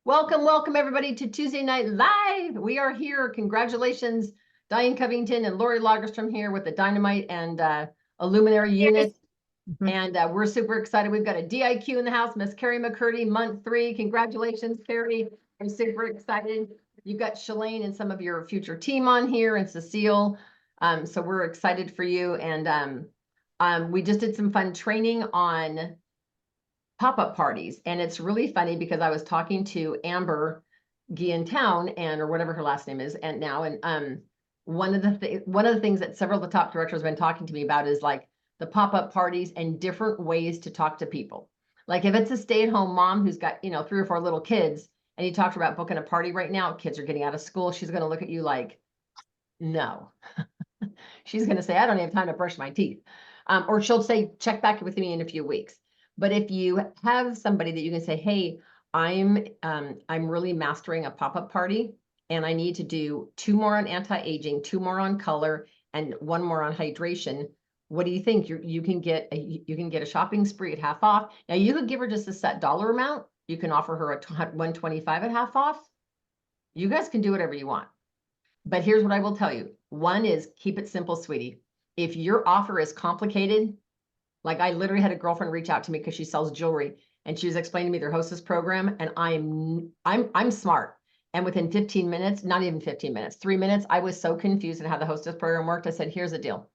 Welcome, welcome everybody to Tuesday Night Live. We are here. Congratulations, Diane Covington and Lori Lagerstrom here with the Dynamite and Illuminary unit. And we're super excited. We've got a DIQ in the house, Miss Carrie McCurdy, month 3. Congratulations, Carrie. I'm super excited. You've got Shalane and some of your future team on here and Cecile. So we're excited for you. And we just did some fun training on pop-up parties. And it's really funny because I was talking to Amber Guillentown or whatever her last name is, and one of the things that several of the top directors have been talking to me about is like the pop-up parties and different ways to talk to people. Like if it's a stay-at-home mom who's got, 3 or 4 little kids, and you talked about booking a party right now, kids are getting out of school, she's going to look at you like, no. She's going to say, I don't have time to brush my teeth. Or she'll say, check back with me in a few weeks. But if you have somebody that you can say, hey, I'm really mastering a pop-up party and I need to do 2 more on anti-aging, 2 more on color, and 1 more on hydration. What do you think? You can get a shopping spree at half off. Now you could give her just a set dollar amount. You can offer her a $125 at half off. You guys can do whatever you want. But here's what I will tell you. One is keep it simple, sweetie. If your offer is complicated, like I literally had a girlfriend reach out to me because she sells jewelry and she was explaining to me their hostess program, and I'm smart. And within 15 minutes, not even 15 minutes, 3 minutes, I was so confused in how the hostess program worked. I said, here's the deal.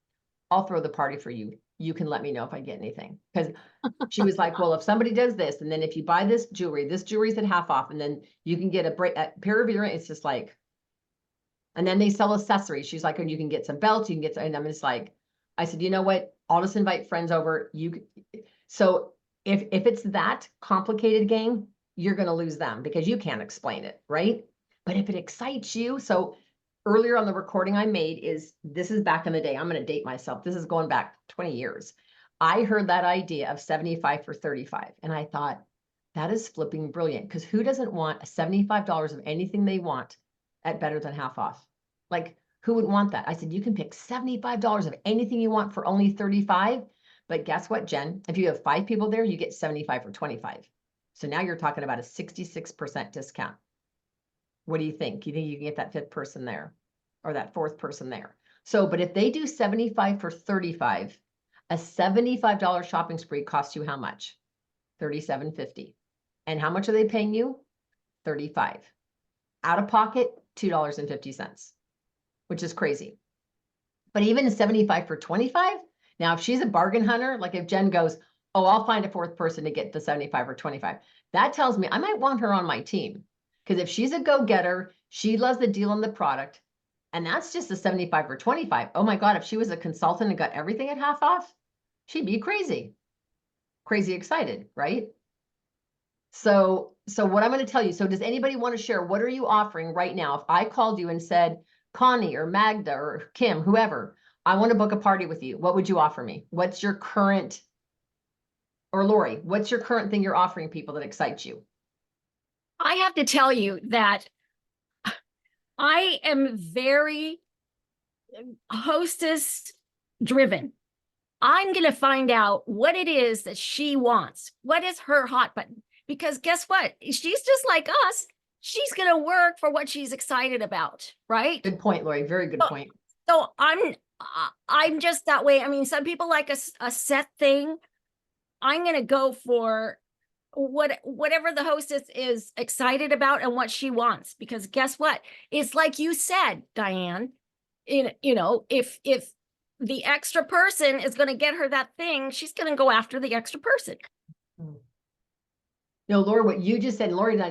I'll throw the party for you. You can let me know if I get anything. Because she was like, well, if somebody does this, and then if you buy this jewelry's at half off, and then you can get a pair of earrings. It's just like, and then they sell accessories. She's like, and you can get some belts, you can get some, and I'm just like, I said, you know what? I'll just invite friends over. So if it's that complicated game, you're going to lose them because you can't explain it, right? But if it excites you, so earlier on the recording I made this is back in the day. I'm going to date myself. This is going back 20 years. I heard that idea of 75 for 35. And I thought, that is flipping brilliant. Because who doesn't want $75 of anything they want at better than half off? Like, who would want that? I said, you can pick $75 of anything you want for only 35. But guess what, Jen? If you have 5 people there, you get 75 for 25. So now you're talking about a 66% discount. What do you think? You think you can get that 5th person there or that 4th person there? So, but if they do 75 for 35, a $75 shopping spree costs you how much? $37.50. And how much are they paying you? $35. Out of pocket, $2.50. Which is crazy. But even 75 for 25, now if she's a bargain hunter, like if Jen goes, oh, I'll find a 4th person to get the 75 or 25, that tells me I might want her on my team. Because if she's a go-getter, she loves the deal on the product, and that's just a 75 or 25. Oh my God, if she was a consultant and got everything at half off, she'd be crazy. Crazy excited, right? So what I'm going to tell you, so does anybody want to share, what are you offering right now? If I called you and said, Connie or Magda or Kim, whoever, I want to book a party with you, what would you offer me? What's your current, or Lori, what's your current thing you're offering people that excites you? I have to tell you that I am very hostess driven. I'm going to find out what it is that she wants. What is her hot button? Because guess what? She's just like us. She's going to work for what she's excited about, right? Good point, Lori. Very good point. So I'm just that way. I mean, some people like a set thing. I'm going to go for whatever the hostess is excited about and what she wants, because guess what? It's like you said, Diane, if the extra person is going to get her that thing, she's going to go after the extra person. No, Lori, what you just said, Lori and I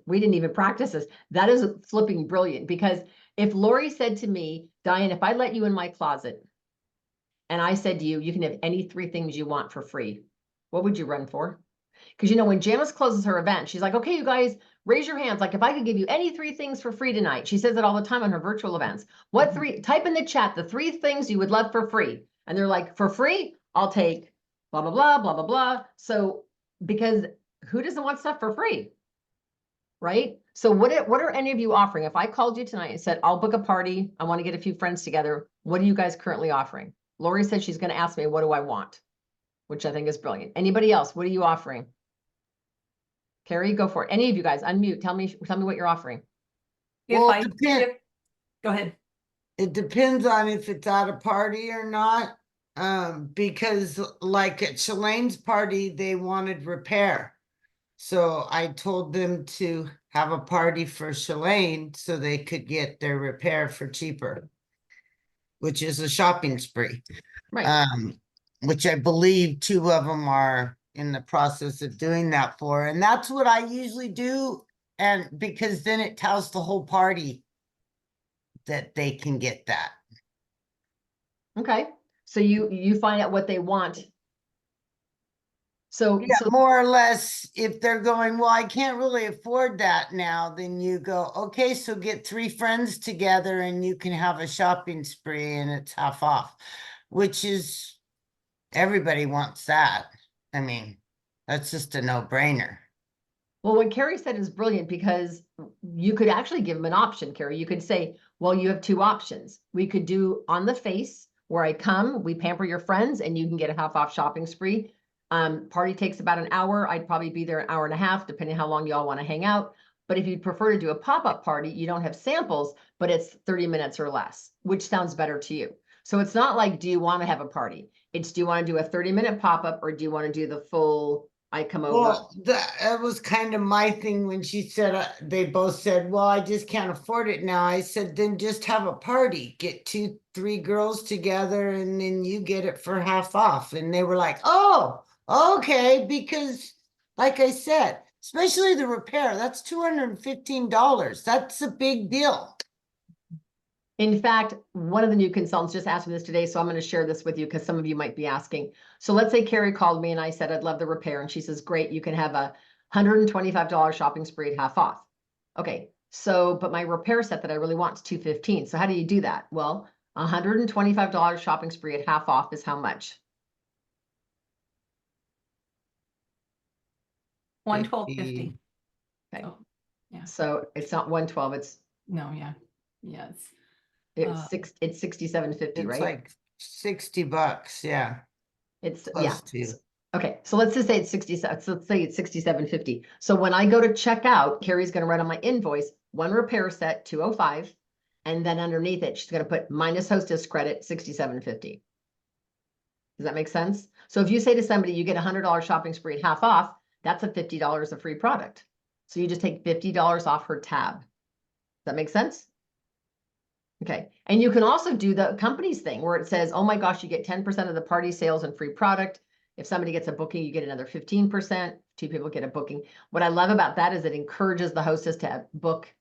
we didn't even practice this. That is flipping brilliant, because if Lori said to me, Diane, if I let you in my closet and I said to you, you can have any 3 things you want for free, what would you run for? Because when Janice closes her event, she's like, okay, you guys, raise your hands. Like, if I could give you any 3 things for free tonight, she says it all the time on her virtual events. What 3, type in the chat, the 3 things you would love for free. And they're like, for free, I'll take blah, blah, blah, blah, blah, blah. So, because who doesn't want stuff for free? Right? So what are any of you offering? If I called you tonight and said, I'll book a party, I want to get a few friends together, what are you guys currently offering? Lori said she's going to ask me, what do I want? Which I think is brilliant. Anybody else? What are you offering? Carrie, go for it. Any of you guys, unmute. Tell me what you're offering. Well, Go ahead. it depends on if it's at a party or not. Because like at Shalane's party, they wanted repair. So I told them to have a party for Shalane so they could get their repair for cheaper, which is a shopping spree. Right. Which I believe 2 of them are in the process of doing that for. And that's what I usually do. And because then it tells the whole party that they can get that. Okay. So you find out what they want. So, Yeah, more or less, if they're going, well, I can't really afford that now, then you go, okay, so get 3 friends together and you can have a shopping spree and it's half off, which is, everybody wants that. I mean, that's just a no-brainer. well, what Carrie said is brilliant because you could actually give them an option, Carrie. You could say, well, you have 2 options. We could do on the face where I come, we pamper your friends and you can get a half off shopping spree. Party takes about an hour. I'd probably be there an hour and a half, depending how long y'all want to hang out. But if you'd prefer to do a pop-up party, you don't have samples, but it's 30 minutes or less, which sounds better to you. So it's not like, do you want to have a party? It's, do you want to do a 30-minute pop-up or do you want to do the full, I come over? Well, that was kind of my thing when she said, they both said, well, I just can't afford it now. I said, then just have a party, get 2, 3 girls together and then you get it for half off. And they were like, oh, okay, because like I said, especially the repair, that's $215. That's a big deal. In fact, one of the new consultants just asked me this today, so I'm going to share this with you because some of you might be asking. So let's say Carrie called me and I said, I'd love the repair. And she says, great, you can have a $125 shopping spree at half off. Okay, so, but my repair set that I really want is $215. So how do you do that? Well, $125 shopping spree at half off is how much? 112.50. Okay. Oh, yeah. So it's not 112, it's No, yeah. Yes. it's 67.50, It's right? like $60, yeah. It's Close to. Okay, so let's just say it's 67. So let's say it's 67.50. So when I go to check out, Carrie's going to write on my invoice 1 repair set 205, and then underneath it she's going to put minus hostess credit 67.50. Does that make sense? So if you say to somebody you get a $100 shopping spree at half off, that's a $50 of free product. So you just take $50 off her tab. Does that make sense? Okay, and you can also do the company's thing where it says, oh my gosh, you get 10% of the party sales and free product. If somebody gets a booking, you get another 15%. 2 people get a booking. What I love about that is it encourages the hostess to book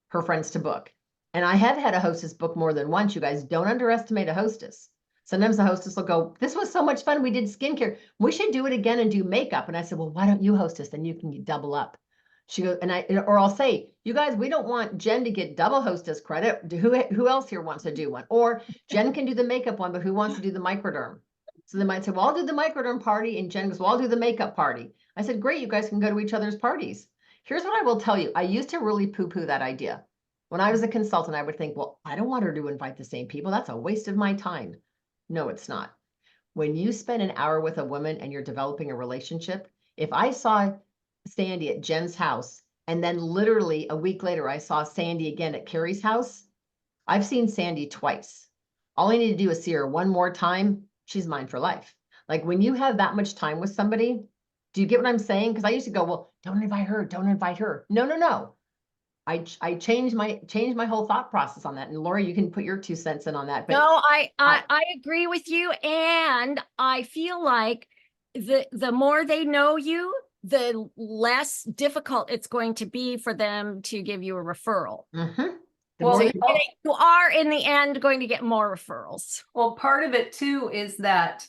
her friends to book. And I have had a hostess book more than once. You guys don't underestimate a hostess. Sometimes the hostess will go, this was so much fun. We did skincare. We should do it again and do makeup. And I said, well, why don't you hostess? Then you can double up. She goes, or I'll say, you guys, we don't want Jen to get double hostess credit. Who else here wants to do one? Or Jen can do the makeup one, but who wants to do the microderm? So they might say, well, I'll do the microderm party. And Jen goes, well, I'll do the makeup party. I said, great, you guys can go to each other's parties. Here's what I will tell you. I used to really poo-poo that idea. When I was a consultant, I would think, well, I don't want her to invite the same people. That's a waste of my time. No, it's not. When you spend an hour with a woman and you're developing a relationship, if I saw Sandy at Jen's house, and then literally a week later, I saw Sandy again at Carrie's house, I've seen Sandy twice. All I need to do is see her one more time. She's mine for life. Like when you have that much time with somebody, do you get what I'm saying? Because I used to go, well, don't invite her. Don't invite her. No, no, no. I changed my whole thought process on that. And Lori, you can put your 2 cents in on that. But No, I agree with you. And I feel like the more they know you, the less difficult it's going to be for them to give you a referral. the Well, more So you are in the end going to get more referrals. Well, part of it too is that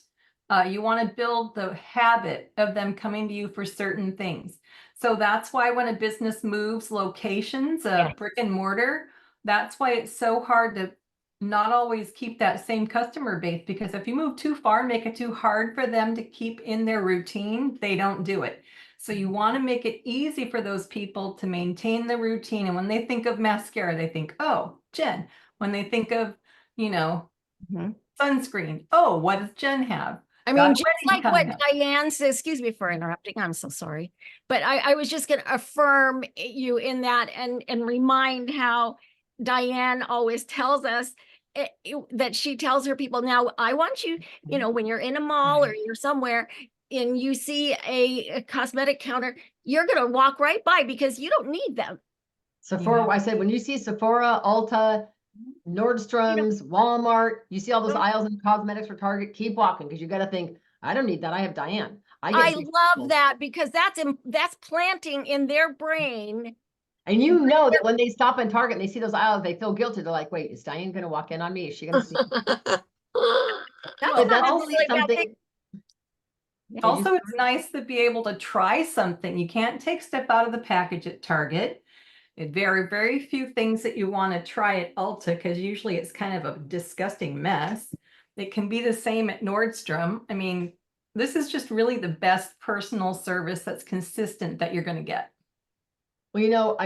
you want to build the habit of them coming to you for certain things. So that's why when a business moves locations, brick and mortar, that's why it's so hard to not always keep that same customer base, because if you move too far, make it too hard for them to keep in their routine, they don't do it. So you want to make it easy for those people to maintain the routine. And when they think of mascara, they think, oh, Jen. When they think of, you know, sunscreen, oh, what does Jen have? I Got mean, just wedding like what coming up. Diane says, excuse me for interrupting, I'm so sorry. But I was just gonna affirm you in that and remind how Diane always tells us that she tells her people, now I want you, you know, when you're in a mall or you're somewhere and you see a cosmetic counter, you're gonna walk right by because you don't need them. Sephora, I said, when you see Sephora, Ulta, Nordstrom's, Walmart, you see all those aisles in cosmetics or Target, keep walking because you got to think, I don't need that. I have Diane. I get love that because that's planting in their brain. And you know that when they stop in Target and they see those aisles, they feel guilty. They're like, wait, is Diane going to walk in on me? Is she going to see? That's Well, not a also really bad something. thing. Also, it's nice to be able to try something. You can't take stuff out of the package at Target. Very, very few things that you want to try at Ulta because usually it's kind of a disgusting mess. It can be the same at Nordstrom. I mean, this is just really the best personal service that's consistent that you're going to get. Well, you know,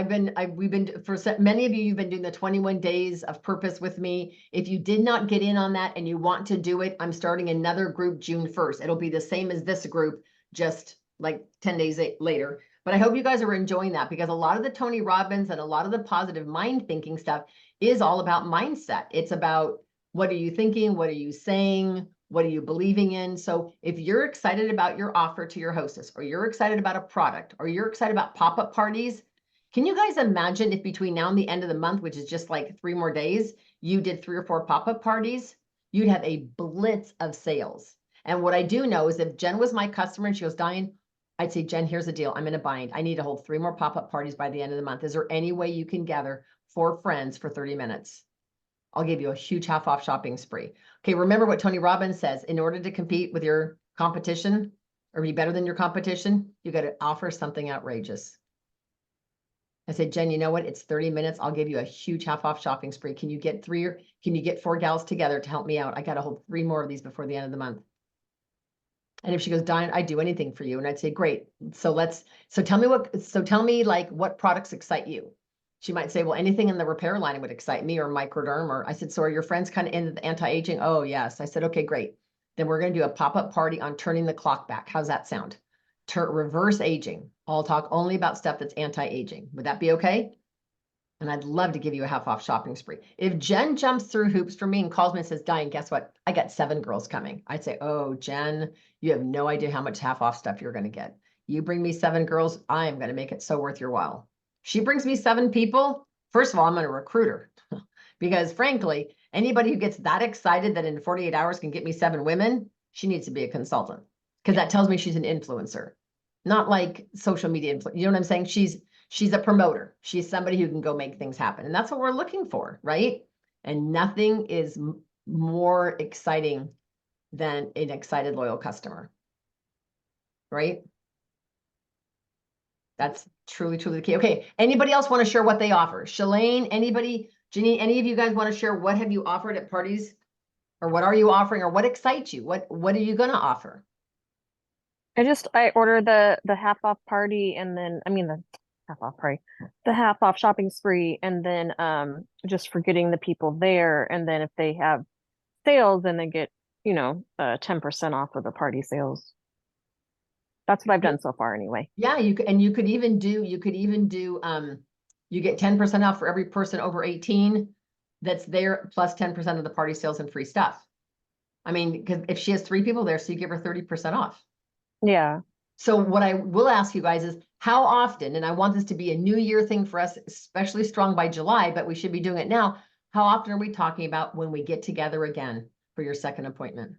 we've been, for many of you, you've been doing the 21 days of purpose with me. If you did not get in on that and you want to do it, I'm starting another group June 1st. It'll be the same as this group, just like 10 days later. But I hope you guys are enjoying that because a lot of the Tony Robbins and a lot of the positive mind thinking stuff is all about mindset. It's about what are you thinking? What are you saying? What are you believing in? So if you're excited about your offer to your hostess, or you're excited about a product, or you're excited about pop-up parties, can you guys imagine if between now and the end of the month, which is just like 3 more days, you did 3 or 4 pop-up parties? You'd have a blitz of sales. And what I do know is if Jen was my customer and she goes, Diane, I'd say, Jen, here's the deal. I'm in a bind. I need to hold 3 more pop-up parties by the end of the month. Is there any way you can gather 4 friends for 30 minutes? I'll give you a huge half-off shopping spree. Okay, remember what Tony Robbins says. In order to compete with your competition or be better than your competition, you got to offer something outrageous. I said, Jen, you know what? It's 30 minutes. I'll give you a huge half-off shopping spree. Can you get 3 or can you get 4 gals together to help me out? I got to hold 3 more of these before the end of the month. And if she goes, Diane, I'd do anything for you. And I'd say, great. So tell me like what products excite you? She might say, well, anything in the repair line would excite me, or microderm. Or I said, so are your friends kind of into the anti-aging? Oh, yes. I said, okay, great. Then we're going to do a pop-up party on turning the clock back. How's that sound? Reverse aging. I'll talk only about stuff that's anti-aging. Would that be okay? And I'd love to give you a half-off shopping spree. If Jen jumps through hoops for me and calls me and says, Diane, guess what? I got 7 girls coming. I'd say, oh, Jen, you have no idea how much half-off stuff you're going to get. You bring me 7 girls, I am going to make it so worth your while. She brings me 7 people. First of all, I'm going to recruit her because frankly, anybody who gets that excited that in 48 hours can get me 7 women, she needs to be a consultant because that tells me she's an influencer, not like social media influencer. You know what I'm saying? She's a promoter. She's somebody who can go make things happen. And that's what we're looking for, right? And nothing is more exciting than an excited, loyal customer, right? That's truly, truly the key. Okay, anybody else want to share what they offer? Shalane, anybody, Janine, any of you guys want to share what have you offered at parties? Or what are you offering? Or what excites you? What are you going to offer? I ordered the half off party and then the half off party, the half off shopping spree, and then just for getting the people there, and then if they have sales, then they get 10% off of the party sales. That's what I've done so far anyway. Yeah, you could even do you get 10% off for every person over 18 that's there, plus 10% of the party sales and free stuff. I mean, because if she has 3 people there, so you give her 30% off. Yeah. So what I will ask you guys is how often, and I want this to be a new year thing for us, especially strong by July, but we should be doing it now. How often are we talking about when we get together again for your second appointment?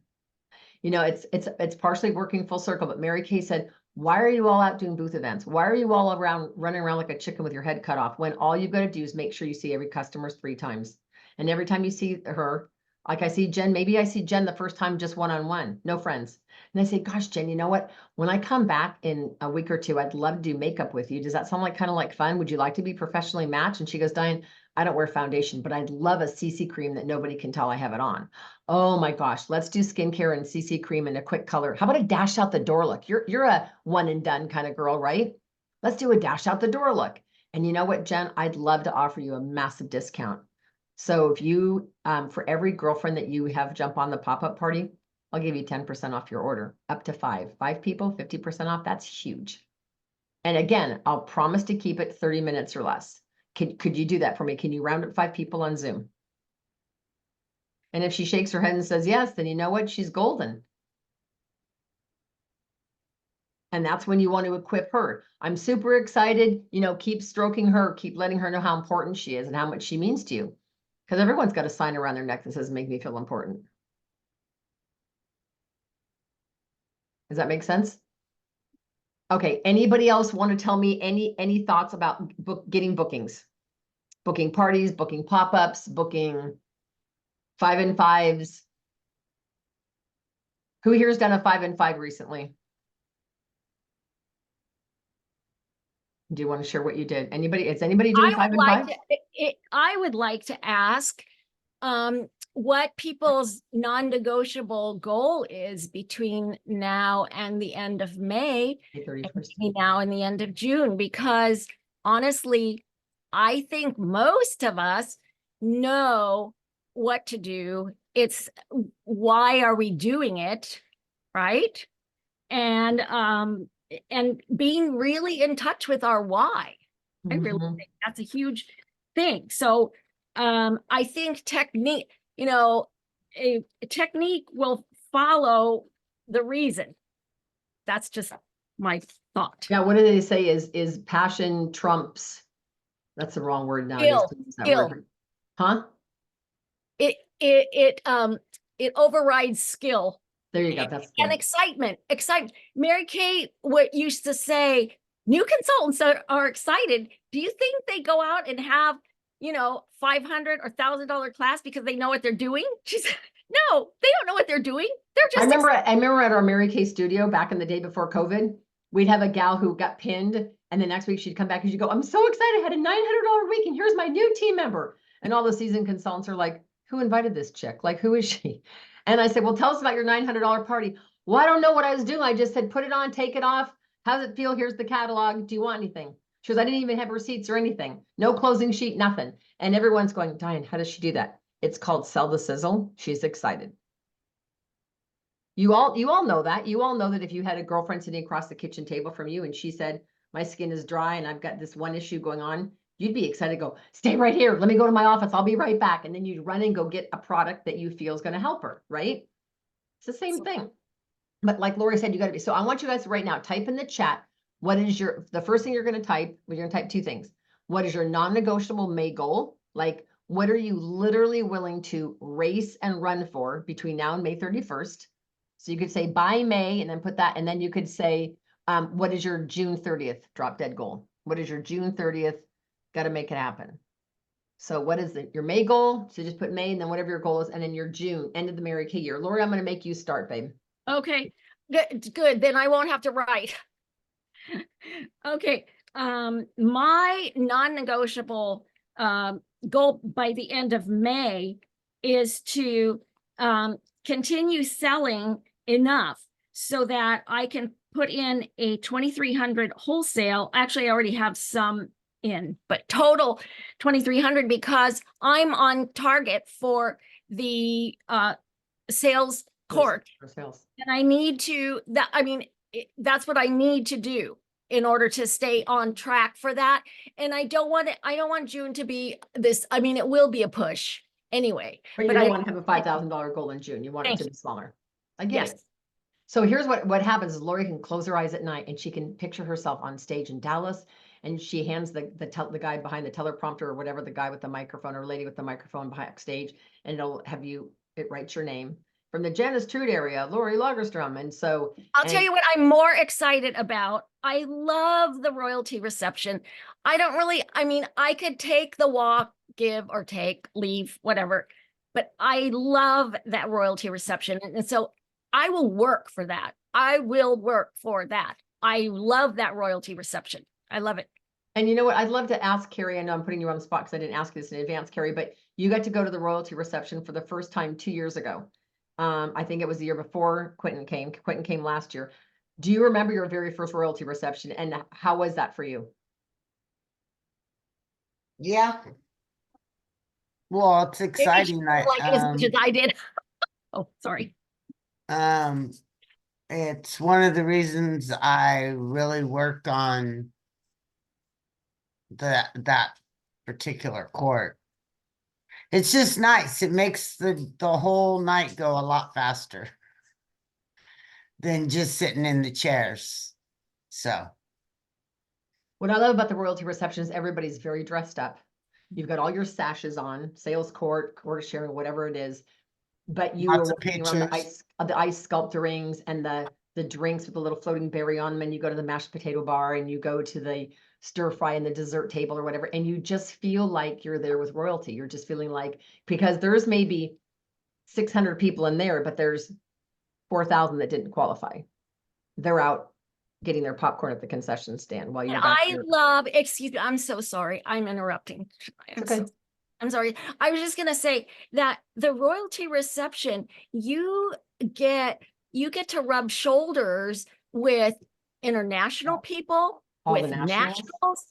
You know, it's partially working full circle, but Mary Kay said, why are you all out doing booth events? Why are you all running around like a chicken with your head cut off when all you've got to do is make sure you see every customer 3 times? And every time you see her, like I see Jen, maybe I see Jen the first time just one-on-one, no friends. And I say, gosh, Jen, you know what? When I come back in a week or 2, I'd love to do makeup with you. Does that sound like kind of like fun? Would you like to be professionally matched? And she goes, Diane, I don't wear foundation, but I'd love a CC cream that nobody can tell I have it on. Oh my gosh, let's do skincare and CC cream and a quick color. How about a dash out the door look? You're a one and done kind of girl, right? Let's do a dash out the door look. And you know what, Jen? I'd love to offer you a massive discount. So if you, for every girlfriend that you have jump on the pop-up party, I'll give you 10% off your order, up to 5. 5 people, 50% off, that's huge. And again, I'll promise to keep it 30 minutes or less. Could you do that for me? Can you round up 5 people on Zoom? And if she shakes her head and says yes, then you know what? She's golden. And that's when you want to equip her. I'm super excited. You know, keep stroking her, keep letting her know how important she is and how much she means to you. Because everyone's got a sign around their neck that says, make me feel important. Does that make sense? Okay, anybody else want to tell me any thoughts about getting bookings? Booking parties, booking pop-ups, booking 5 and 5s. Who here's done a 5 and 5 recently? Do you want to share what you did? Anybody? Is anybody doing 5 and 5? I would like to ask what people's non-negotiable goal is between now and the end of May, May 31st. between now and the end of June, because honestly, I think most of us know what to do. It's why are we doing it, right? And being really in touch with our why. I really think that's a huge thing. So I think technique, you know, a technique will follow the reason. That's just my thought. Yeah, what do they say is passion trumps, that's the wrong word nowadays. Skill, to use that skill. word. Huh? It overrides skill. There you go. That's And good. excitement. Mary Kay used to say, new consultants are excited. Do you think they go out and have, you know, $500 or $1,000 class because they know what they're doing? She said, no, they don't know what they're doing. They're just I remember at our Mary Kay studio back in the day before COVID, we'd have a gal who got pinned, and the next week she'd come back and she'd go, I'm so excited, I had a $900 week, and here's my new team member. And all the seasoned consultants are like, who invited this chick? Like, who is she? And I said, well, tell us about your $900 party. Well, I don't know what I was doing. I just said, put it on, take it off. How does it feel? Here's the catalog. Do you want anything? She goes, I didn't even have receipts or anything. No closing sheet, nothing. And everyone's going, Diane, how does she do that? It's called sell the sizzle. She's excited. You all know that. You all know that if you had a girlfriend sitting across the kitchen table from you and she said, my skin is dry and I've got this one issue going on, you'd be excited to go, stay right here. Let me go to my office. I'll be right back. And then you'd run and go get a product that you feel is going to help her, right? It's the same thing. But like Lori said, you got to be. So I want you guys right now, type in the chat. What is the first thing you're going to type? You're going to type 2 things. What is your non-negotiable May goal? Like, what are you literally willing to race and run for between now and May 31st? So you could say by May and then put that. And then you could say, what is your June 30th drop dead goal? What is your June 30th? Got to make it happen. So what is your May goal? So just put May and then whatever your goal is. And then your June, end of the Mary Kay year. Lori, I'm going to make you start, babe. Okay, good. Then I won't have to write. Okay. My non-negotiable goal by the end of May is to continue selling enough so that I can put in a 2,300 wholesale. Actually, I already have some in, but total 2,300 because I'm on target for the sales court. For sales. And I need to, that's what I need to do in order to stay on track for that. And I don't want June to be this, it will be a push anyway. But you don't want to have a $5,000 goal in June. You want it to be smaller. I get it. So here's what happens is Lori can close her eyes at night and she can picture herself on stage in Dallas, and she hands the guy behind the teleprompter or whatever, the guy with the microphone or lady with the microphone backstage, and it writes your name. From the Janice Trude area, Lori Lagerstrom. And so I'll tell you what I'm more excited about. I love the royalty reception. I could take the walk, give or take, leave, whatever, but I love that royalty reception. And so I will work for that. I love that royalty reception. I love it. And you know what? I'd love to ask Carrie. I know I'm putting you on the spot because I didn't ask you this in advance, Carrie, but you got to go to the royalty reception for the first time 2 years ago. I think it was the year before Quentin came. Quentin came last year. Do you remember your very first royalty reception, and how was that for you? Yeah. Well, it's exciting. Like as much as I did. Oh, sorry. It's one of the reasons I really worked on that particular court. It's just nice. It makes the whole night go a lot faster than just sitting in the chairs. So What I love about the royalty reception is everybody's very dressed up. You've got all your sashes on, sales court, court sharing, whatever it is. But you lots are of walking around pictures. the ice sculpturings and the drinks with the little floating berry on them, and you go to the mashed potato bar and you go to the stir fry and the dessert table or whatever, and you just feel like you're there with royalty. You're just feeling like, because there's maybe 600 people in there, but there's 4,000 that didn't qualify. They're out getting their popcorn at the concession stand while And you're back I here. love, excuse me, I'm so sorry. I'm interrupting. Okay. I'm sorry. I was just gonna say that the royalty reception, you get to rub shoulders with international people, All the with nationals? nationals,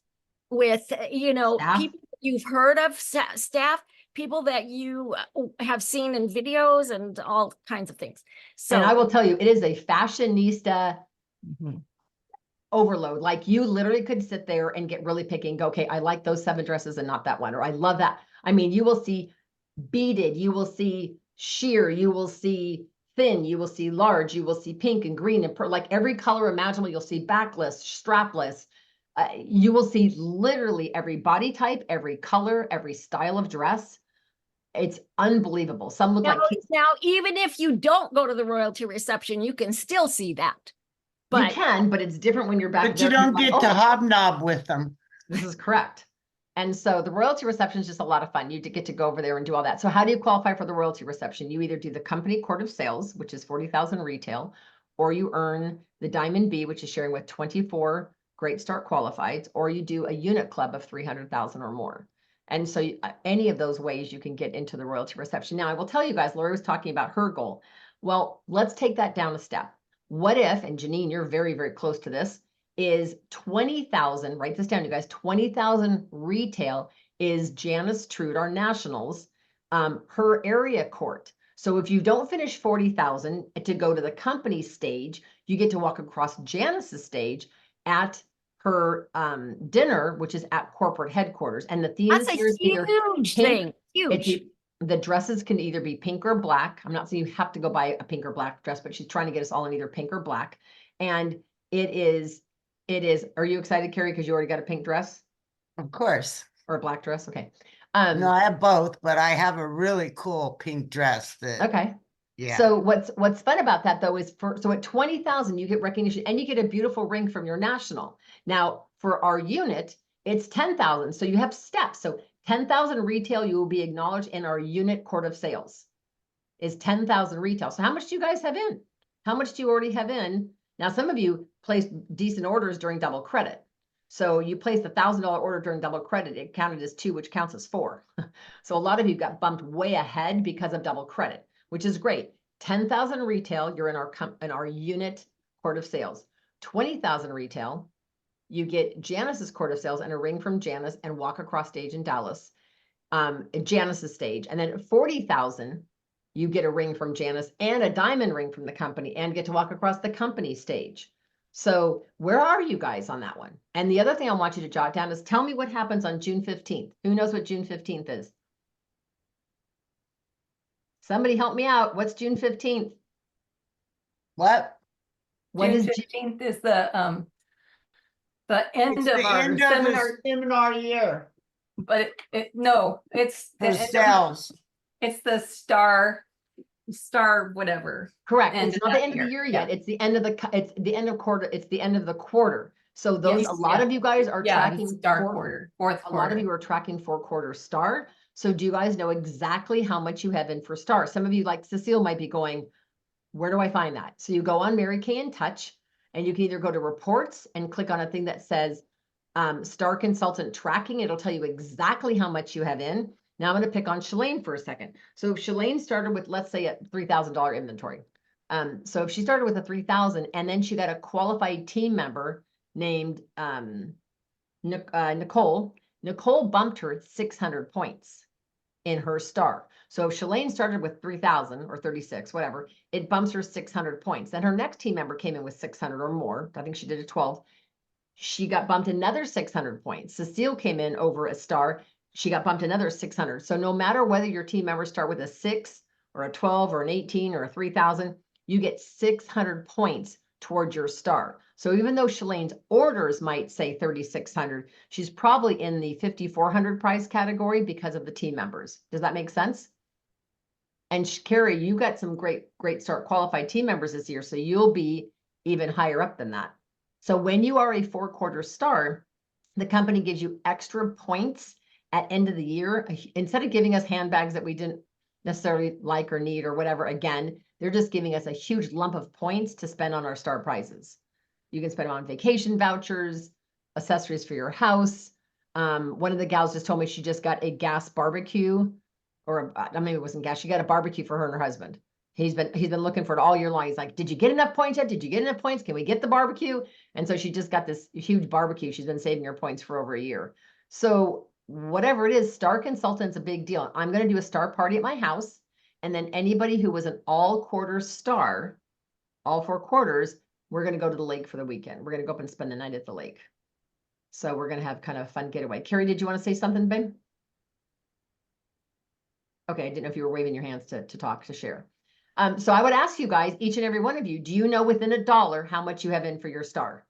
with, Staff? people you've heard of, staff, people that you have seen in videos and all kinds of things. And I So will tell you, it is a fashionista Mhm. overload. Like, you literally could sit there and get really picky and go, okay, I like those 7 dresses and not that one, or I love that. I mean, you will see beaded, you will see sheer, you will see thin, you will see large, you will see pink and green and like every color imaginable. You'll see backless, strapless. You will see literally every body type, every color, every style of dress. It's unbelievable. Some look like now, even if you don't go to the royalty reception, you can still see that. you But can, but it's different when you're back But there. you don't Like, get to oh, hobnob with them. this is correct. And so the royalty reception is just a lot of fun. You get to go over there and do all that. So how do you qualify for the royalty reception? You either do the company court of sales, which is 40,000 retail, or you earn the Diamond B, which is sharing with 24 Great Start qualifieds, or you do a unit club of 300,000 or more. And so any of those ways you can get into the royalty reception. Now, I will tell you guys, Lori was talking about her goal. Well, let's take that down a step. What if, and Janine, you're very, very close to this, is 20,000, write this down, you guys, 20,000 retail is Janice Trude, our nationals, her area court. So if you don't finish 40,000 to go to the company stage, you get to walk across Janice's stage at her dinner, which is at corporate headquarters. And the theme that's a here is either huge pink, thing. Huge. the dresses can either be pink or black. I'm not saying you have to go buy a pink or black dress, but she's trying to get us all in either pink or black. And it is, are you excited, Carrie, because you already got a pink dress Of course. or a black dress? Okay. No, I have both, but I have a really cool pink dress that, Okay. yeah. So what's fun about that though is so at 20,000 you get recognition and you get a beautiful ring from your national. Now for our unit, it's 10,000. So you have steps. So 10,000 retail, you will be acknowledged in our unit court of sales is 10,000 retail. So how much do you guys have in? How much do you already have in? Now, some of you placed decent orders during double credit. So you placed a $1,000 order during double credit. It counted as 2, which counts as 4. So a lot of you got bumped way ahead because of double credit, which is great. 10,000 retail, you're in our unit court of sales. 20,000 retail, you get Janice's court of sales and a ring from Janice and walk across stage in Dallas, Janice's stage. And then 40,000, you get a ring from Janice and a diamond ring from the company and get to walk across the company stage. So where are you guys on that one? And the other thing I want you to jot down is tell me what happens on June 15th. Who knows what June 15th is? Somebody help me out. What's June 15th? What? What June is 15th is the end It's of the our end of seminar, the seminar year but no, it's the for end of- sales. it's the star whatever. correct? end It's of not the that end of the year. year yet. It's the end of it's the end of quarter. It's the end of the quarter. So those, Yes, a lot yeah. of you guys are Yeah, tracking star fourth- quarter, fourth a lot of quarter. you are tracking 4-quarter star. So do you guys know exactly how much you have in for star? Some of you, like Cecile, might be going, where do I find that? So you go on Mary Kay in Touch, and you can either go to reports and click on a thing that says Star Consultant Tracking. It'll tell you exactly how much you have in. Now I'm going to pick on Shalane for a second. So if Shalane started with, let's say, a $3,000 inventory. So if she started with a 3,000 and then she got a qualified team member named Nicole bumped her 600 points. in her star. So if Shalane started with 3,000 or 36, whatever, it bumps her 600 points. Then her next team member came in with 600 or more. I think she did a 12. She got bumped another 600 points. Cecile came in over a star. She got bumped another 600. So no matter whether your team members start with a 6 or a 12 or an 18 or a 3,000, you get 600 points towards your star. So even though Shalane's orders might say 3,600, she's probably in the 5,400 price category because of the team members. Does that make sense? And Carrie, you got some great start qualified team members this year, so you'll be even higher up than that. So when you are a 4-quarter star, the company gives you extra points at end of the year. Instead of giving us handbags that we didn't necessarily like or need or whatever, again, they're just giving us a huge lump of points to spend on our star prizes. You can spend them on vacation vouchers, accessories for your house. One of the gals just told me she just got a gas barbecue, or maybe it wasn't gas. She got a barbecue for her and her husband. He's been looking for it all year long. He's like, did you get enough points yet? Did you get enough points? Can we get the barbecue? And so she just got this huge barbecue. She's been saving her points for over a year. So whatever it is, Star Consultant's a big deal. I'm going to do a star party at my house. And then anybody who was an all-quarter star, all 4 quarters, we're going to go to the lake for the weekend. We're going to go up and spend the night at the lake. So we're going to have kind of a fun getaway. Carrie, did you want to say something, babe? Okay, I didn't know if you were waving your hands to talk, to share. So I would ask you guys, each and every one of you, do you know within $1 how much you have in for your star?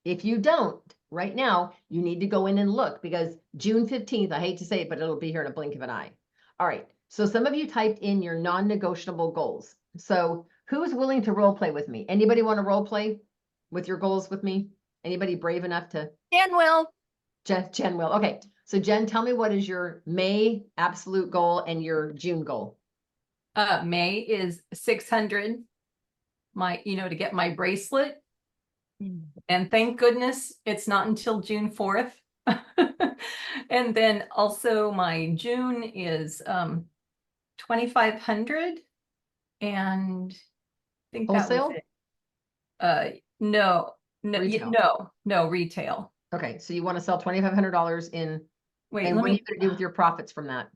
If you don't, right now, you need to go in and look, because June 15th, I hate to say it, but it'll be here in a blink of an eye. All right, so some of you typed in your non-negotiable goals. So who's willing to role play with me? Anybody want to role play with your goals with me? Anybody brave enough to? Jen will. Jen will. Okay, so Jen, tell me, what is your May absolute goal and your June goal? May is 600, to get my bracelet. And thank goodness it's not until June 4th. And then also my June is 2,500, and I think that Wholesale? was it. No, Retail. no retail. Okay, so you want to sell $2,500 in, Wait, and let what are me, you going to do with your profits from that?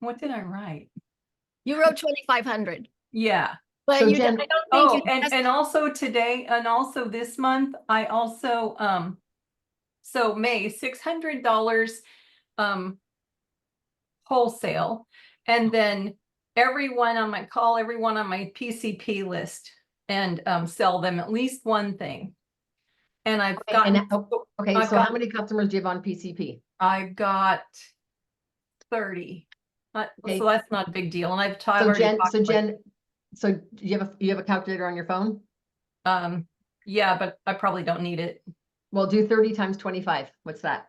what did I write? You wrote 2,500, Yeah. but So you Jen- I don't think Oh, you and also today, and also this month, I also, so May, $600 wholesale, and then everyone on my PCP list, and sell them at least one thing. And I've gotten, Okay, I've so how got- many customers do you have on PCP? I've got 30. Okay. So that's not a big deal. And I've So already Jen, talked so about- Jen, so you have a calculator on your phone? Yeah, but I probably don't need it. Well, do 30 times 25. What's that?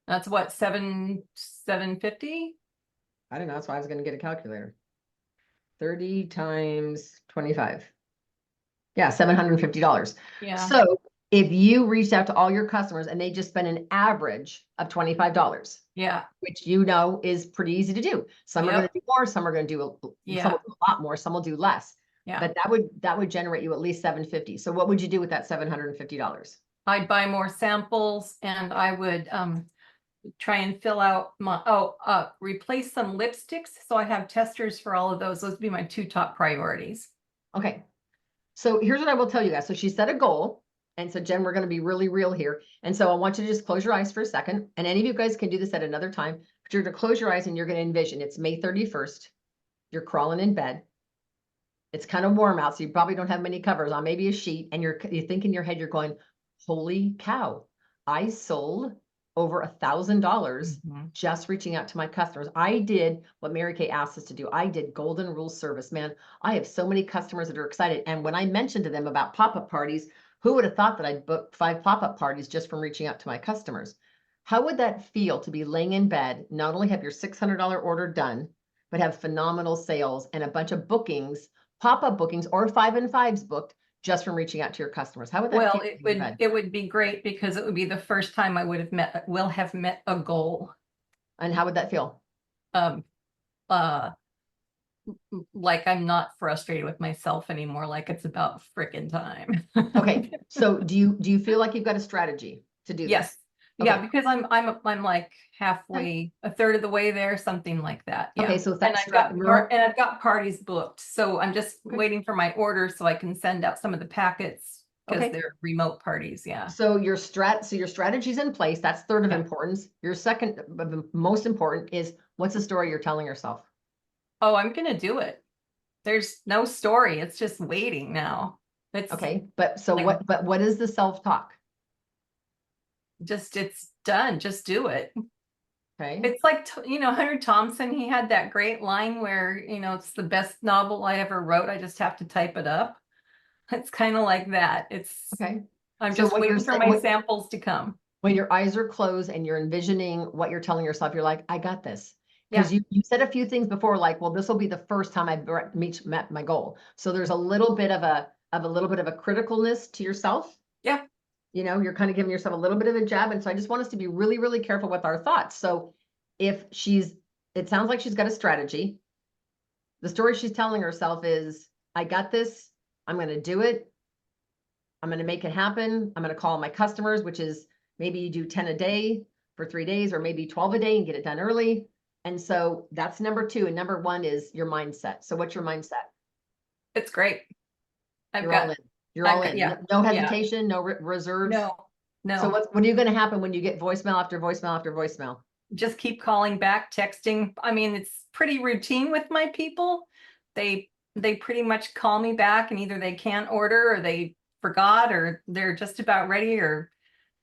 That's what, 750? I don't know. That's why I was going to get a calculator. 30 times 25. Yeah, $750. Yeah. So if you reached out to all your customers and they just spent an average of $25, Yeah. which is pretty easy to do. Some are going to do more, some are going to do some will do a lot more, some will do less. Yeah. But that would generate you at least $750. So what would you do with that $750? I'd buy more samples, and I would try and fill out my replace some lipsticks. So I have testers for all of those. Those would be my 2 top priorities. Okay. So here's what I will tell you guys. So she set a goal. And so Jen, we're going to be really real here. And so I want you to just close your eyes for a second. And any of you guys can do this at another time, but you're going to close your eyes and you're going to envision it's May 31st. You're crawling in bed. It's kind of warm out, so you probably don't have many covers on, maybe a sheet. And you think in your head, you're going, holy cow, I sold over $1,000 just reaching out to my customers. I did what Mary Kay asked us to do. I did golden rule service, man. I have so many customers that are excited. And when I mentioned to them about pop-up parties, who would have thought that I'd booked 5 pop-up parties just from reaching out to my customers? How would that feel to be laying in bed, not only have your $600 order done, but have phenomenal sales and a bunch of bookings, pop-up bookings or 5 and 5s booked just from reaching out to your customers? How would that Well, feel? it would be great, because it would be the first time I will have met a goal. And how would that feel? Like I'm not frustrated with myself anymore, like it's about frickin' time. Okay, so do you feel like you've got a strategy to do this? Yes. Yeah, Okay. because I'm like halfway, a third of the way there, something like that. Yeah. Okay, so And that's I've got, strat. and I've got parties booked, so I'm just Okay. waiting for my order so I can send out some of the packets because Okay. they're remote parties. Yeah. So your strategy's in place. That's third of Yeah. importance. Your second most important is what's the story you're telling yourself? Oh, I'm gonna do it. There's no story. It's just waiting now. It's Okay, but so like- what is the self-talk? just, it's done. Just do it. Okay. It's like, Hunter Thompson, he had that great line where, it's the best novel I ever wrote. I just have to type it up. It's kind of like that. Okay. I'm So just what you're waiting for saying- my what- samples to come. When your eyes are closed and you're envisioning what you're telling yourself, you're like, I got this. Because Yeah. you said a few things before, like, well, this will be the first time I've met my goal. So there's a little bit of a criticalness to yourself. Yeah. You're kind of giving yourself a little bit of a jab. And so I just want us to be really, really careful with our thoughts. So if it sounds like she's got a strategy. The story she's telling herself is, I got this. I'm going to do it. I'm going to make it happen. I'm going to call my customers, which is maybe you do 10 a day for 3 days, or maybe 12 a day and get it done early. And so that's number 2. And number 1 is your mindset. So what's your mindset? It's great. You're all in. You're all in. Yeah. No hesitation, no reserves. No. So what are you going to happen when you get voicemail after voicemail after voicemail? Just keep calling back, texting. I mean, it's pretty routine with my people. They pretty much call me back, and either they can't order, or they forgot, or they're just about ready, or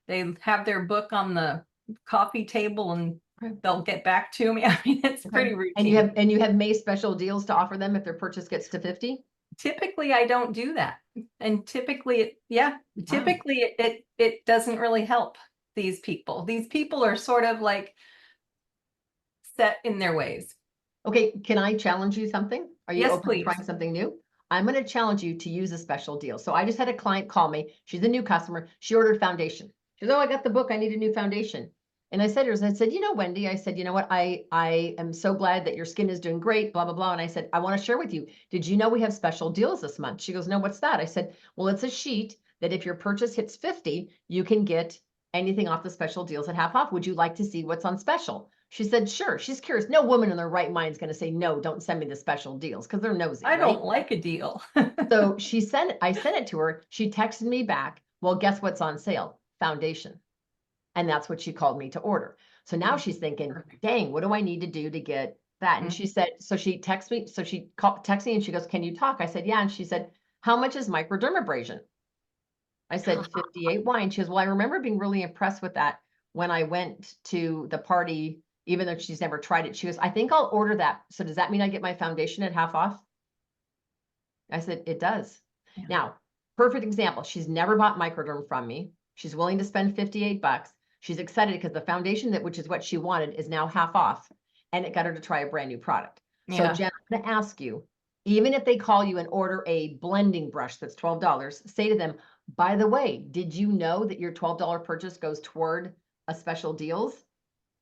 they have their book on the coffee table and they'll get back to me. I mean, it's pretty routine. And you have May special deals to offer them if their purchase gets to 50? Typically, I don't do that. And typically, it doesn't really help these people. These people are sort of like set in their ways. Okay, can I challenge you something? Are you Yes, open to please. trying something new? I'm going to challenge you to use a special deal. So I just had a client call me. She's a new customer. She ordered foundation. She goes, oh, I got the book. I need a new foundation. And I said to her, I said, Wendy, I said, you know what? I am so glad that your skin is doing great, blah, blah, blah. And I said, I want to share with you. Did you know we have special deals this month? She goes, no, what's that? I said, well, it's a sheet that if your purchase hits 50, you can get anything off the special deals at half off. Would you like to see what's on special? She said, sure. She's curious. No woman in their right mind is going to say, no, don't send me the special deals, because they're nosy. I don't like a deal. So I sent it to her. She texted me back. Well, guess what's on sale? Foundation. And that's what she called me to order. So now she's thinking, dang, what do I need to do to get that? And she said, so she texted me. So she texted me and she goes, can you talk? I said, yeah. And she said, how much is microdermabrasion? I said, 58 wine. She goes, well, I remember being really impressed with that when I went to the party, even though she's never tried it. She goes, I think I'll order that. So does that mean I get my foundation at half off? I said, it does. Yeah. Now, perfect example. She's never bought microderm from me. She's willing to spend 58 bucks. She's excited because the foundation, which is what she wanted, is now half off, and it got her to try a brand new product. So Yeah. Jen, I'm going to ask you, even if they call you and order a blending brush that's $12, say to them, by the way, did you know that your $12 purchase goes toward a special deals?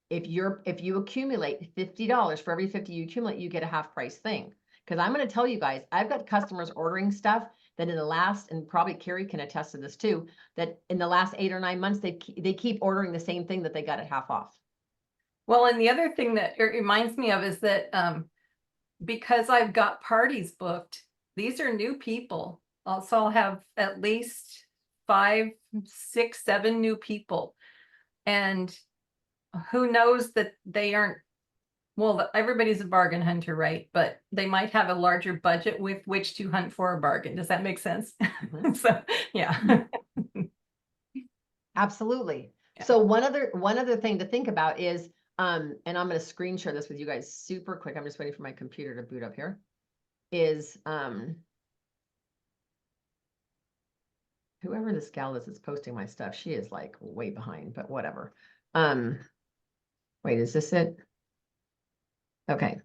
If you accumulate $50 for every 50 you accumulate, you get a half price thing. Because I'm going to tell you guys, I've got customers ordering stuff that in the last, and probably Carrie can attest to this too, that in the last 8 or 9 months, they keep ordering the same thing that they got at half off. Well, and the other thing that it reminds me of is that because I've got parties booked, these are new people. Also, I'll have at least 5, 6, 7 new people. And who knows that they aren't, well, everybody's a bargain hunter, right? But they might have a larger budget with which to hunt for a bargain. Does that make sense? Mhm. So, yeah. Absolutely. Yeah. So one other thing to think about is, and I'm going to screen share this with you guys super quick. I'm just waiting for my computer to boot up here. Is whoever this gal is that's posting my stuff, she is like way behind, but whatever. Wait, is this it? Okay.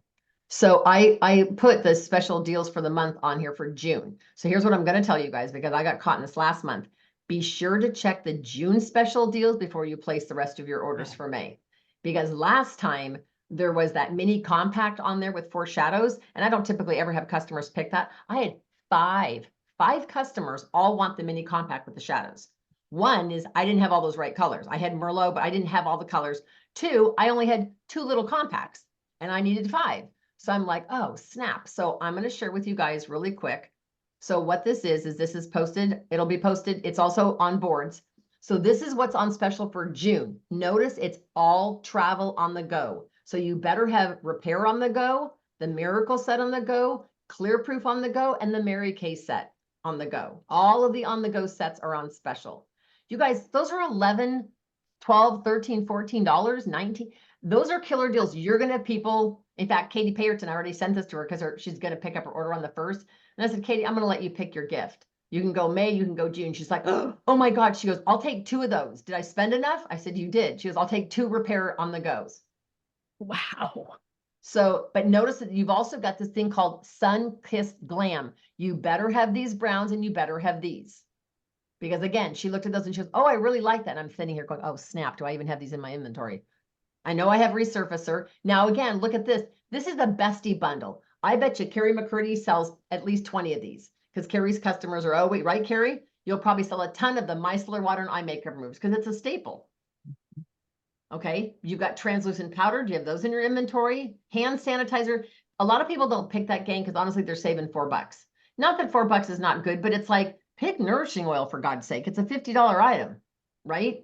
So I put the special deals for the month on here for June. So here's what I'm going to tell you guys, because I got caught in this last month. Be sure to check the June special deals before you place the rest of your orders for May. Because last time there was that mini compact on there with 4 shadows, and I don't typically ever have customers pick that. I had five customers all want the mini compact with the shadows. One is I didn't have all those right colors. I had Merlot, but I didn't have all the colors. Two, I only had 2 little compacts and I needed 5. So I'm like, oh, snap. So I'm going to share with you guys really quick. So what this is this is posted. It'll be posted. It's also on boards. So this is what's on special for June. Notice it's all travel on the go. So you better have Repair on the go, the Miracle set on the go, Clear Proof on the go, and the Mary Kay set on the go. All of the on the go sets are on special. You guys, those are $11, $12, $13, $14, $19. Those are killer deals. You're going to have people. In fact, Katie Payerton, I already sent this to her because she's going to pick up her order on the 1st. And I said, Katie, I'm going to let you pick your gift. You can go May, you can go June. She's like, oh my God. She goes, I'll take 2 of those. Did I spend enough? I said, you did. She goes, I'll take 2 Repair on the goes. Wow. So, but notice that you've also got this thing called Sun Kissed Glam. You better have these browns and you better have these. Because again, she looked at those and she goes, oh, I really like that. And I'm sitting here going, oh, snap. Do I even have these in my inventory? I know I have Resurfacer. Now, again, look at this. This is a bestie bundle. I bet you Carrie McCurdy sells at least 20 of these because Carrie's customers are, oh, wait, right, Carrie? You'll probably sell a ton of the micellar water and eye makeup removers because it's a staple. Okay, you've got translucent powder. Do you have those in your inventory? Hand sanitizer. A lot of people don't pick that gang because honestly, they're saving $4. Not that $4 is not good, but it's like, pick nourishing oil for God's sake. It's a $50 item, right?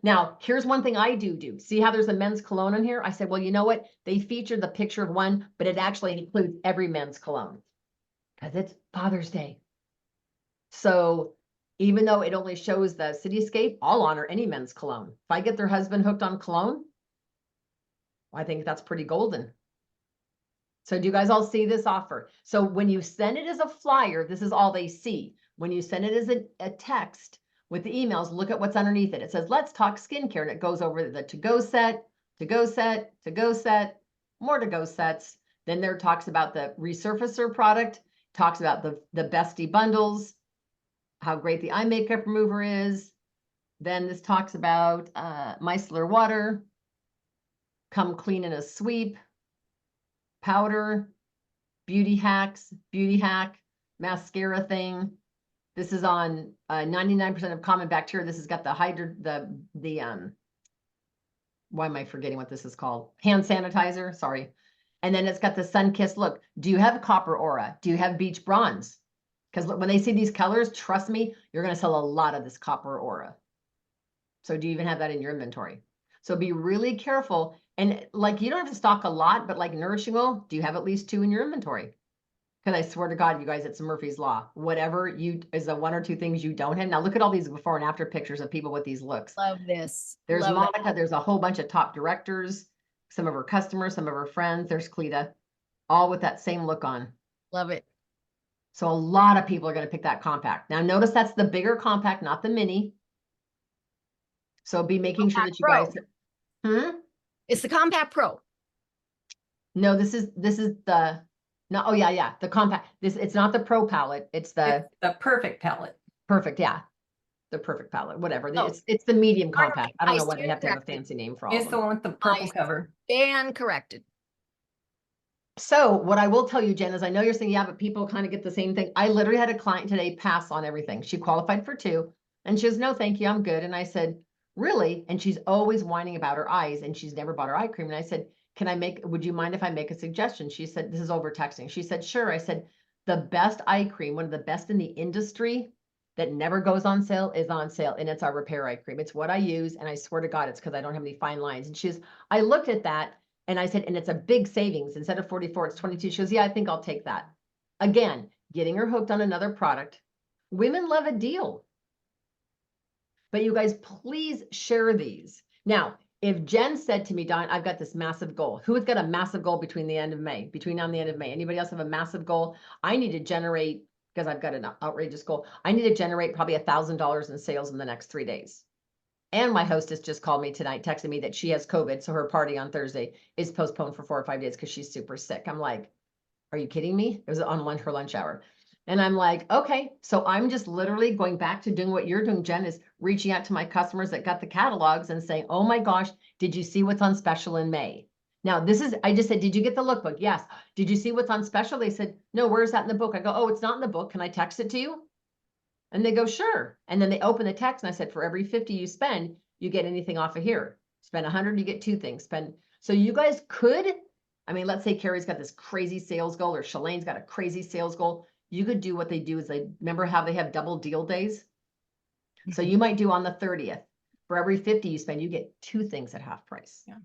Now, here's one thing I do. See how there's a men's cologne in here? I said, well, you know what? They featured the picture of one, but it actually includes every men's cologne because it's Father's Day. So even though it only shows the cityscape, I'll honor any men's cologne. If I get their husband hooked on cologne, I think that's pretty golden. So do you guys all see this offer? So when you send it as a flyer, this is all they see. When you send it as a text with the emails, look at what's underneath it. It says, let's talk skincare. And it goes over the to-go set, to-go set, to-go set, more to-go sets. Then there talks about the Resurfacer product, talks about the bestie bundles, how great the eye makeup remover is. Then this talks about micellar water, come clean in a sweep, powder, beauty hacks, beauty hack, mascara thing. This is on 99% of common bacteria. This has got why am I forgetting what this is called? Hand sanitizer, sorry. And then it's got the sun kissed look. Do you have copper aura? Do you have beach bronze? Because when they see these colors, trust me, you're going to sell a lot of this copper aura. So do you even have that in your inventory? So be really careful. And like, you don't have to stock a lot, but like nourishing oil, do you have at least 2 in your inventory? Because I swear to God, you guys, it's Murphy's Law. Whatever is the 1 or 2 things you don't have. Now look at all these before and after pictures of people with these looks. Love this. There's Love Monica. that. There's a whole bunch of top directors, some of her customers, some of her friends. There's Cleta, all with that same look on. Love it. So a lot of people are going to pick that compact. Now notice that's the bigger compact, not the mini. So be making sure that you guys. It's the Compact Pro. No, this is the. No, oh yeah, the compact. It's not the Pro palette. It's the perfect palette. Perfect, yeah. The perfect palette, whatever. Oh. It's the medium compact. I don't know why they stand have to have a corrected. fancy name for all It's of the them. one with the purple cover. And corrected. So what I will tell you, Jen, is I know you're saying, yeah, but people kind of get the same thing. I literally had a client today pass on everything. She qualified for 2 and she goes, no, thank you, I'm good. And I said, really? And she's always whining about her eyes and she's never bought her eye cream. And I said, would you mind if I make a suggestion? She said, this is over texting. She said, sure. I said, the best eye cream, one of the best in the industry that never goes on sale is on sale. And it's our Repair eye cream. It's what I use. And I swear to God, it's because I don't have any fine lines. And I looked at that and I said, and it's a big savings. Instead of 44, it's 22. She goes, yeah, I think I'll take that. Again, getting her hooked on another product. Women love a deal. But you guys, please share these. Now, if Jen said to me, Don, I've got this massive goal. Who has got a massive goal between now and the end of May? Anybody else have a massive goal? I need to generate, because I've got an outrageous goal. I need to generate probably $1,000 in sales in the next 3 days. And my hostess just called me tonight, texted me that she has COVID. So her party on Thursday is postponed for 4 or 5 days because she's super sick. I'm like, are you kidding me? It was on her lunch hour. And I'm like, okay, so I'm just literally going back to doing what you're doing, Jen, is reaching out to my customers that got the catalogs and saying, oh my gosh, did you see what's on special in May? Now I just said, did you get the lookbook? Yes. Did you see what's on special? They said, no, where's that in the book? I go, oh, it's not in the book. Can I text it to you? And they go, sure. And then they open the text and I said, for every 50 you spend, you get anything off of here. Spend 100, you get 2 things. So you guys could, I mean, let's say Carrie's got this crazy sales goal or Shalane's got a crazy sales goal. You could do what they do is they remember how they have double deal days. So you might do on the 30th, for every 50 you spend, you get 2 things at half price. Yeah.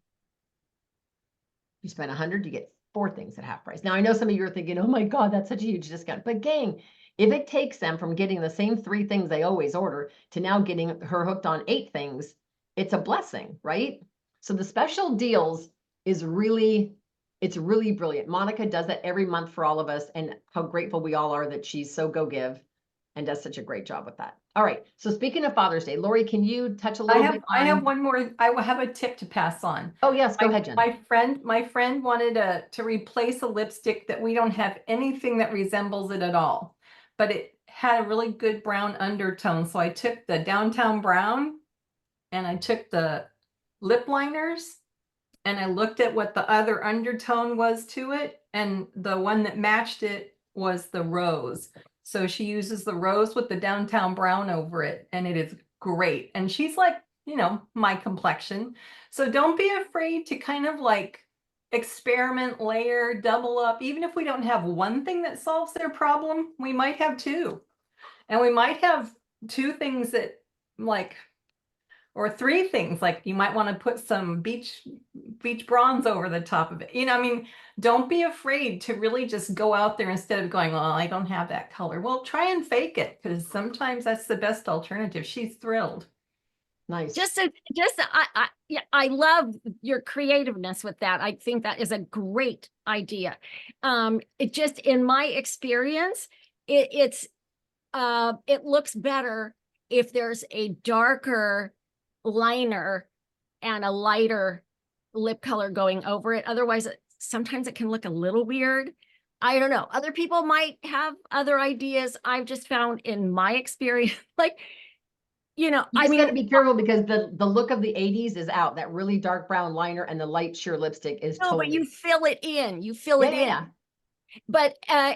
You spend 100, you get 4 things at half price. Now I know some of you are thinking, oh my God, that's such a huge discount. But gang, if it takes them from getting the same 3 things they always order to now getting her hooked on 8 things, it's a blessing, right? So the special deals is really, it's really brilliant. Monica does that every month for all of us, and how grateful we all are that she's so go give and does such a great job with that. All right. So speaking of Father's Day, Lori, can you touch a little bit I have on- one more. I will have a tip to pass on. Oh yes, go ahead, Jen. My friend wanted to replace a lipstick that we don't have anything that resembles it at all, but it had a really good brown undertone. So I took the Downtown Brown and I took the lip liners and I looked at what the other undertone was to it. And the one that matched it was the rose. So she uses the rose with the Downtown Brown over it, and it is great. And she's like, you know, my complexion. So don't be afraid to kind of like experiment, layer, double up. Even if we don't have one thing that solves their problem, we might have 2. And we might have 2 things that like, or 3 things, like you might want to put some beach bronze over the top of it. You know, I mean, don't be afraid to really just go out there instead of going, well, I don't have that color. Well, try and fake it, because sometimes that's the best alternative. She's thrilled. Nice. I love your creativeness with that. I think that is a great idea. It just, in my experience, it looks better if there's a darker liner and a lighter lip color going over it. Otherwise, sometimes it can look a little weird. I don't know. Other people might have other ideas. I've just found in my experience, like, you know, You just got to be careful because the look of the 80s is out. That really dark brown liner and the light sheer lipstick is no, but you totally. fill it in. You fill it in. Yeah. But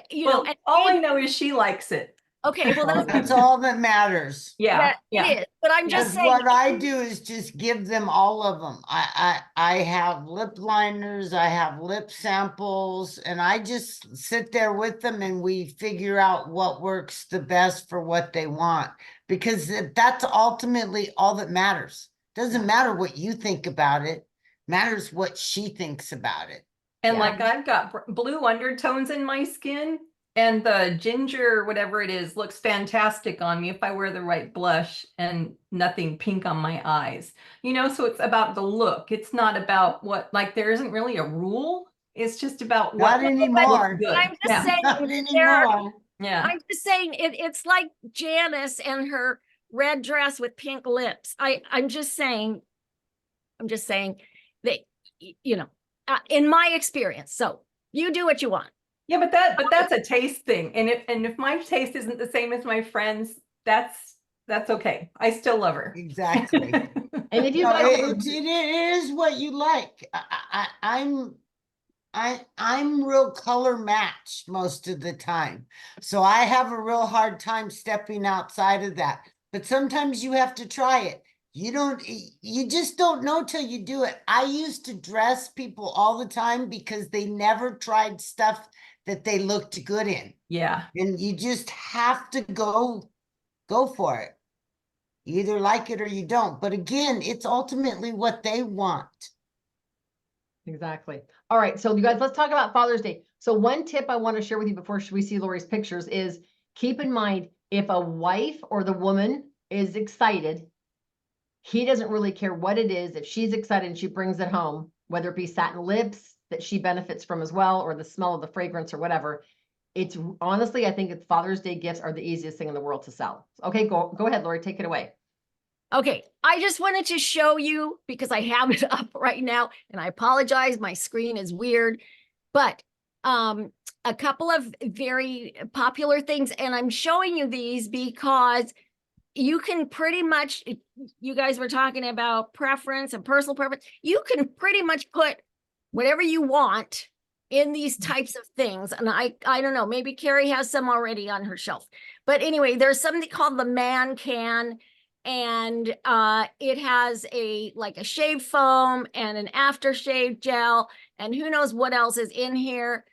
you Well, know, and all I know is she likes it. okay, well Well, That's all that matters. Yeah, yeah, it is. But I'm just Because saying, what I do is just give them all of them. I have lip liners, I have lip samples, and I just sit there with them and we figure out what works the best for what they want. Because that's ultimately all that matters. Doesn't matter what you think about it, matters what she thinks about it. And Yeah. like I've got blue undertones in my skin, and the ginger, whatever it is, looks fantastic on me if I wear the right blush and nothing pink on my eyes. You know, so it's about the look. It's not about what, like, there isn't really a rule. It's just about what Not anymore. looks good. I'm just Yeah. saying Not there are, anymore. Yeah. I'm just saying it's like Janice and her red dress with pink lips. I'm just saying that, you know, in my experience. So you do what you want. Yeah, but that's a taste thing. And if my taste isn't the same as my friends, that's okay. I still love her. Exactly. And if you No, guys, it is what you like. I'm real color matched most of the time. So I have a real hard time stepping outside of that. But sometimes you have to try it. You just don't know till you do it. I used to dress people all the time because they never tried stuff that they looked good in. Yeah. And you just have to go for it. You either like it or you don't. But again, it's ultimately what they want. exactly. All right. So you guys, let's talk about Father's Day. So one tip I want to share with you before we see Lori's pictures is keep in mind, if a wife or the woman is excited, he doesn't really care what it is. If she's excited and she brings it home, whether it be satin lips that she benefits from as well, or the smell of the fragrance or whatever, it's honestly, I think it's Father's Day gifts are the easiest thing in the world to sell. Okay, go ahead, Lori, take it away. Okay, I just wanted to show you because I have it up right now, and I apologize, my screen is weird, but a couple of very popular things, and I'm showing you these because you can pretty much, you guys were talking about preference and personal preference, you can pretty much put whatever you want in these types of things. And I don't know, maybe Carrie has some already on her shelf. But anyway, there's something called the Man Can, and it has like a shave foam and an aftershave gel, and who knows what else is in here.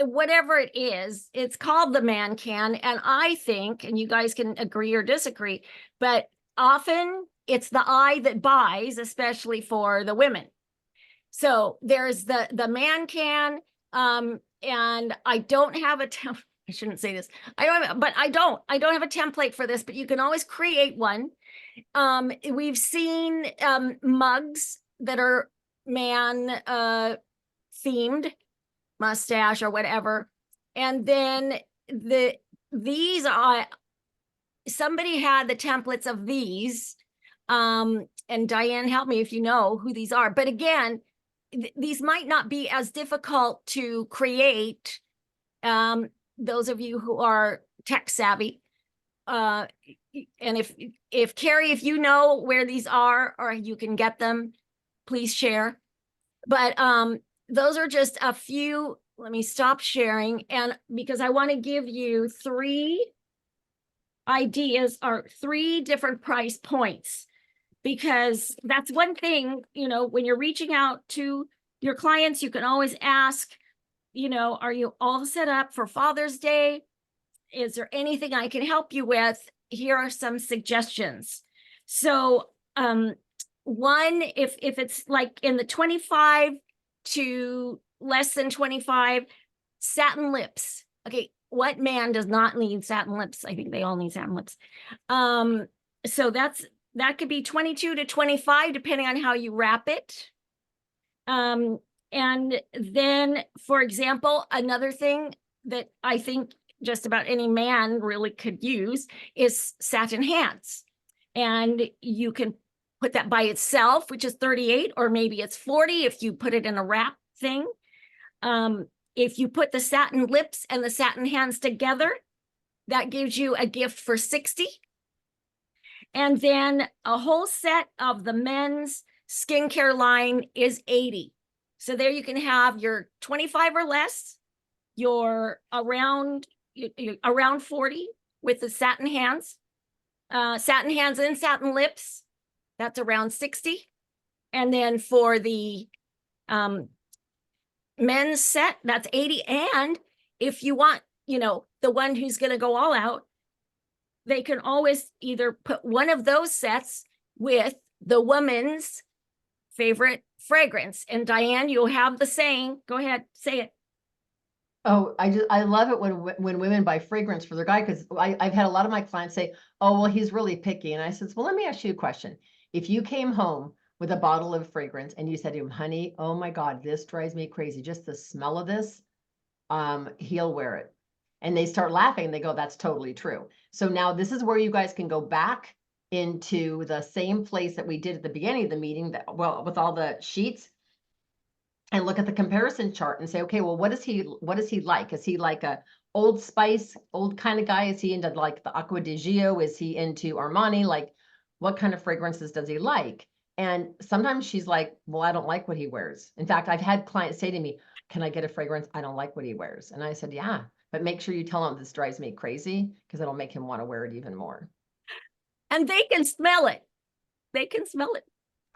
Whatever it is, it's called the Man Can. And I think, and you guys can agree or disagree, but often it's the eye that buys, especially for the women. So there's the Man Can, and I don't have I shouldn't say this. I don't have a template for this, but you can always create one. We've seen mugs that are man themed, mustache or whatever. And then these are, somebody had the templates of these, and Diane, help me if you know who these are. But again, these might not be as difficult to create. Those of you who are tech savvy, and if Carrie, if you know where these are or you can get them, please share. But those are just a few. Let me stop sharing, and because I want to give you 3 ideas or 3 different price points, because that's one thing, you know, when you're reaching out to your clients, you can always ask, you know, are you all set up for Father's Day? Is there anything I can help you with? Here are some suggestions. So one, if it's like in the 25 to less than 25, satin lips. Okay, what man does not need satin lips? I think they all need satin lips. So that could be 22 to 25, depending on how you wrap it. And then, for example, another thing that I think just about any man really could use is satin hands. And you can put that by itself, which is 38, or maybe it's 40 if you put it in a wrap thing. If you put the satin lips and the satin hands together, that gives you a gift for 60. And then a whole set of the men's skincare line is 80. So there you can have your 25 or less, your around 40 with the satin hands and satin lips. That's around 60. And then for the men's set, that's 80. And if you want, you know, the one who's going to go all out, they can always either put one of those sets with the woman's favorite fragrance. And Diane, you'll have the saying. Go ahead, say it. Oh, I love it when women buy fragrance for their guy, because I've had a lot of my clients say, oh, well, he's really picky. And I said, well, let me ask you a question. If you came home with a bottle of fragrance and you said to him, honey, oh my God, this drives me crazy. Just the smell of this, he'll wear it. And they start laughing and they go, that's totally true. So now this is where you guys can go back into the same place that we did at the beginning of the meeting, with all the sheets, and look at the comparison chart and say, okay, well, what is he like? Is he like a Old Spice, old kind of guy? Is he into like the Acqua di Gio? Is he into Armani? Like, what kind of fragrances does he like? And sometimes she's like, well, I don't like what he wears. In fact, I've had clients say to me, can I get a fragrance? I don't like what he wears. And I said, yeah, but make sure you tell him this drives me crazy, because it'll make him want to wear it even more. And they can smell it. They can smell it,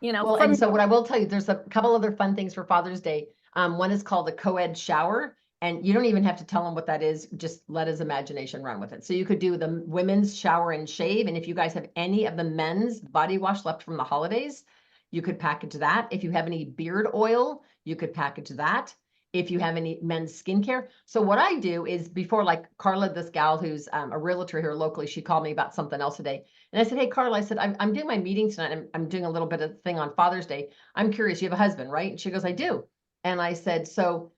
you know. Well, and so what I will tell you, there's a couple other fun things for Father's Day. One is called the co-ed shower, and you don't even have to tell him what that is. Just let his imagination run with it. So you could do the women's shower and shave. And if you guys have any of the men's body wash left from the holidays, you could package that. If you have any beard oil, you could package that. If you have any men's skincare. So what I do is, before, like Carla, this gal who's a realtor here locally, she called me about something else today. And I said, hey, Carla, I said, I'm doing my meeting tonight. I'm doing a little bit of thing on Father's Day. I'm curious, you have a husband, right? And she goes, I do. And I said, so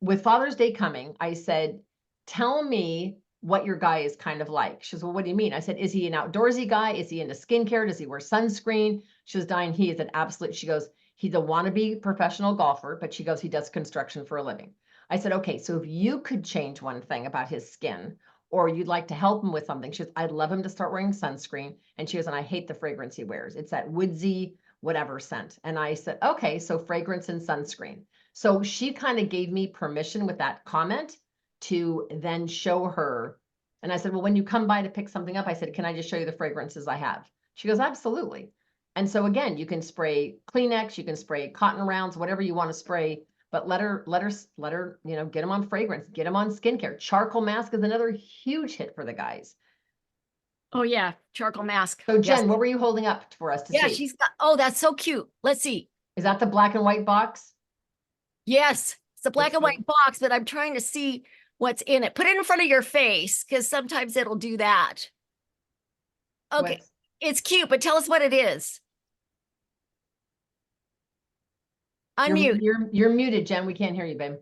with Father's Day coming, I said, tell me what your guy is kind of like. She goes, well, what do you mean? I said, is he an outdoorsy guy? Is he into skincare? Does he wear sunscreen? She goes, Diane, he is an absolute, she goes, he's a wannabe professional golfer, but she goes, he does construction for a living. I said, okay, so if you could change one thing about his skin, or you'd like to help him with something, she goes, I'd love him to start wearing sunscreen. And she goes, and I hate the fragrance he wears. It's that woodsy, whatever scent. And I said, okay, so fragrance and sunscreen. So she kind of gave me permission with that comment to then show her. And I said, well, when you come by to pick something up, I said, can I just show you the fragrances I have? She goes, absolutely. And so again, you can spray Kleenex, you can spray cotton rounds, whatever you want to spray, but let her, you know, get them on fragrance, get them on skincare. Charcoal mask is another huge hit for the guys. Oh yeah, charcoal mask. So Jen, Yes. what were you holding up for us to Yeah, see? she's got, oh, that's so cute. Let's see. Is that the black and white box? Yes, it's a black It's and the- white box, but I'm trying to see what's in it. Put it in front of your face because sometimes it'll do that. Okay, What's- it's cute, but tell us what it is. Unmute. You're muted, Jen. We can't hear you, babe.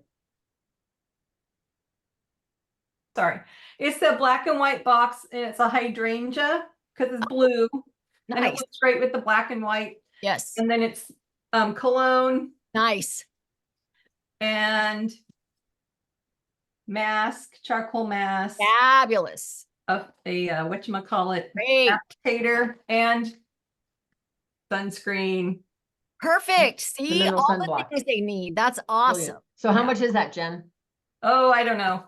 Sorry. It's the black and white box, and it's a hydrangea because it's blue. And it Nice. looks great with the black and white. Yes. And then it's cologne Nice. and mask, charcoal mask, Fabulous. a whatchamacallit, Great. applicator, and sunscreen. Perfect. See mineral all the sunblock. things they need. That's Brilliant. awesome. So how Yeah. much is that, Jen? Oh, I don't know.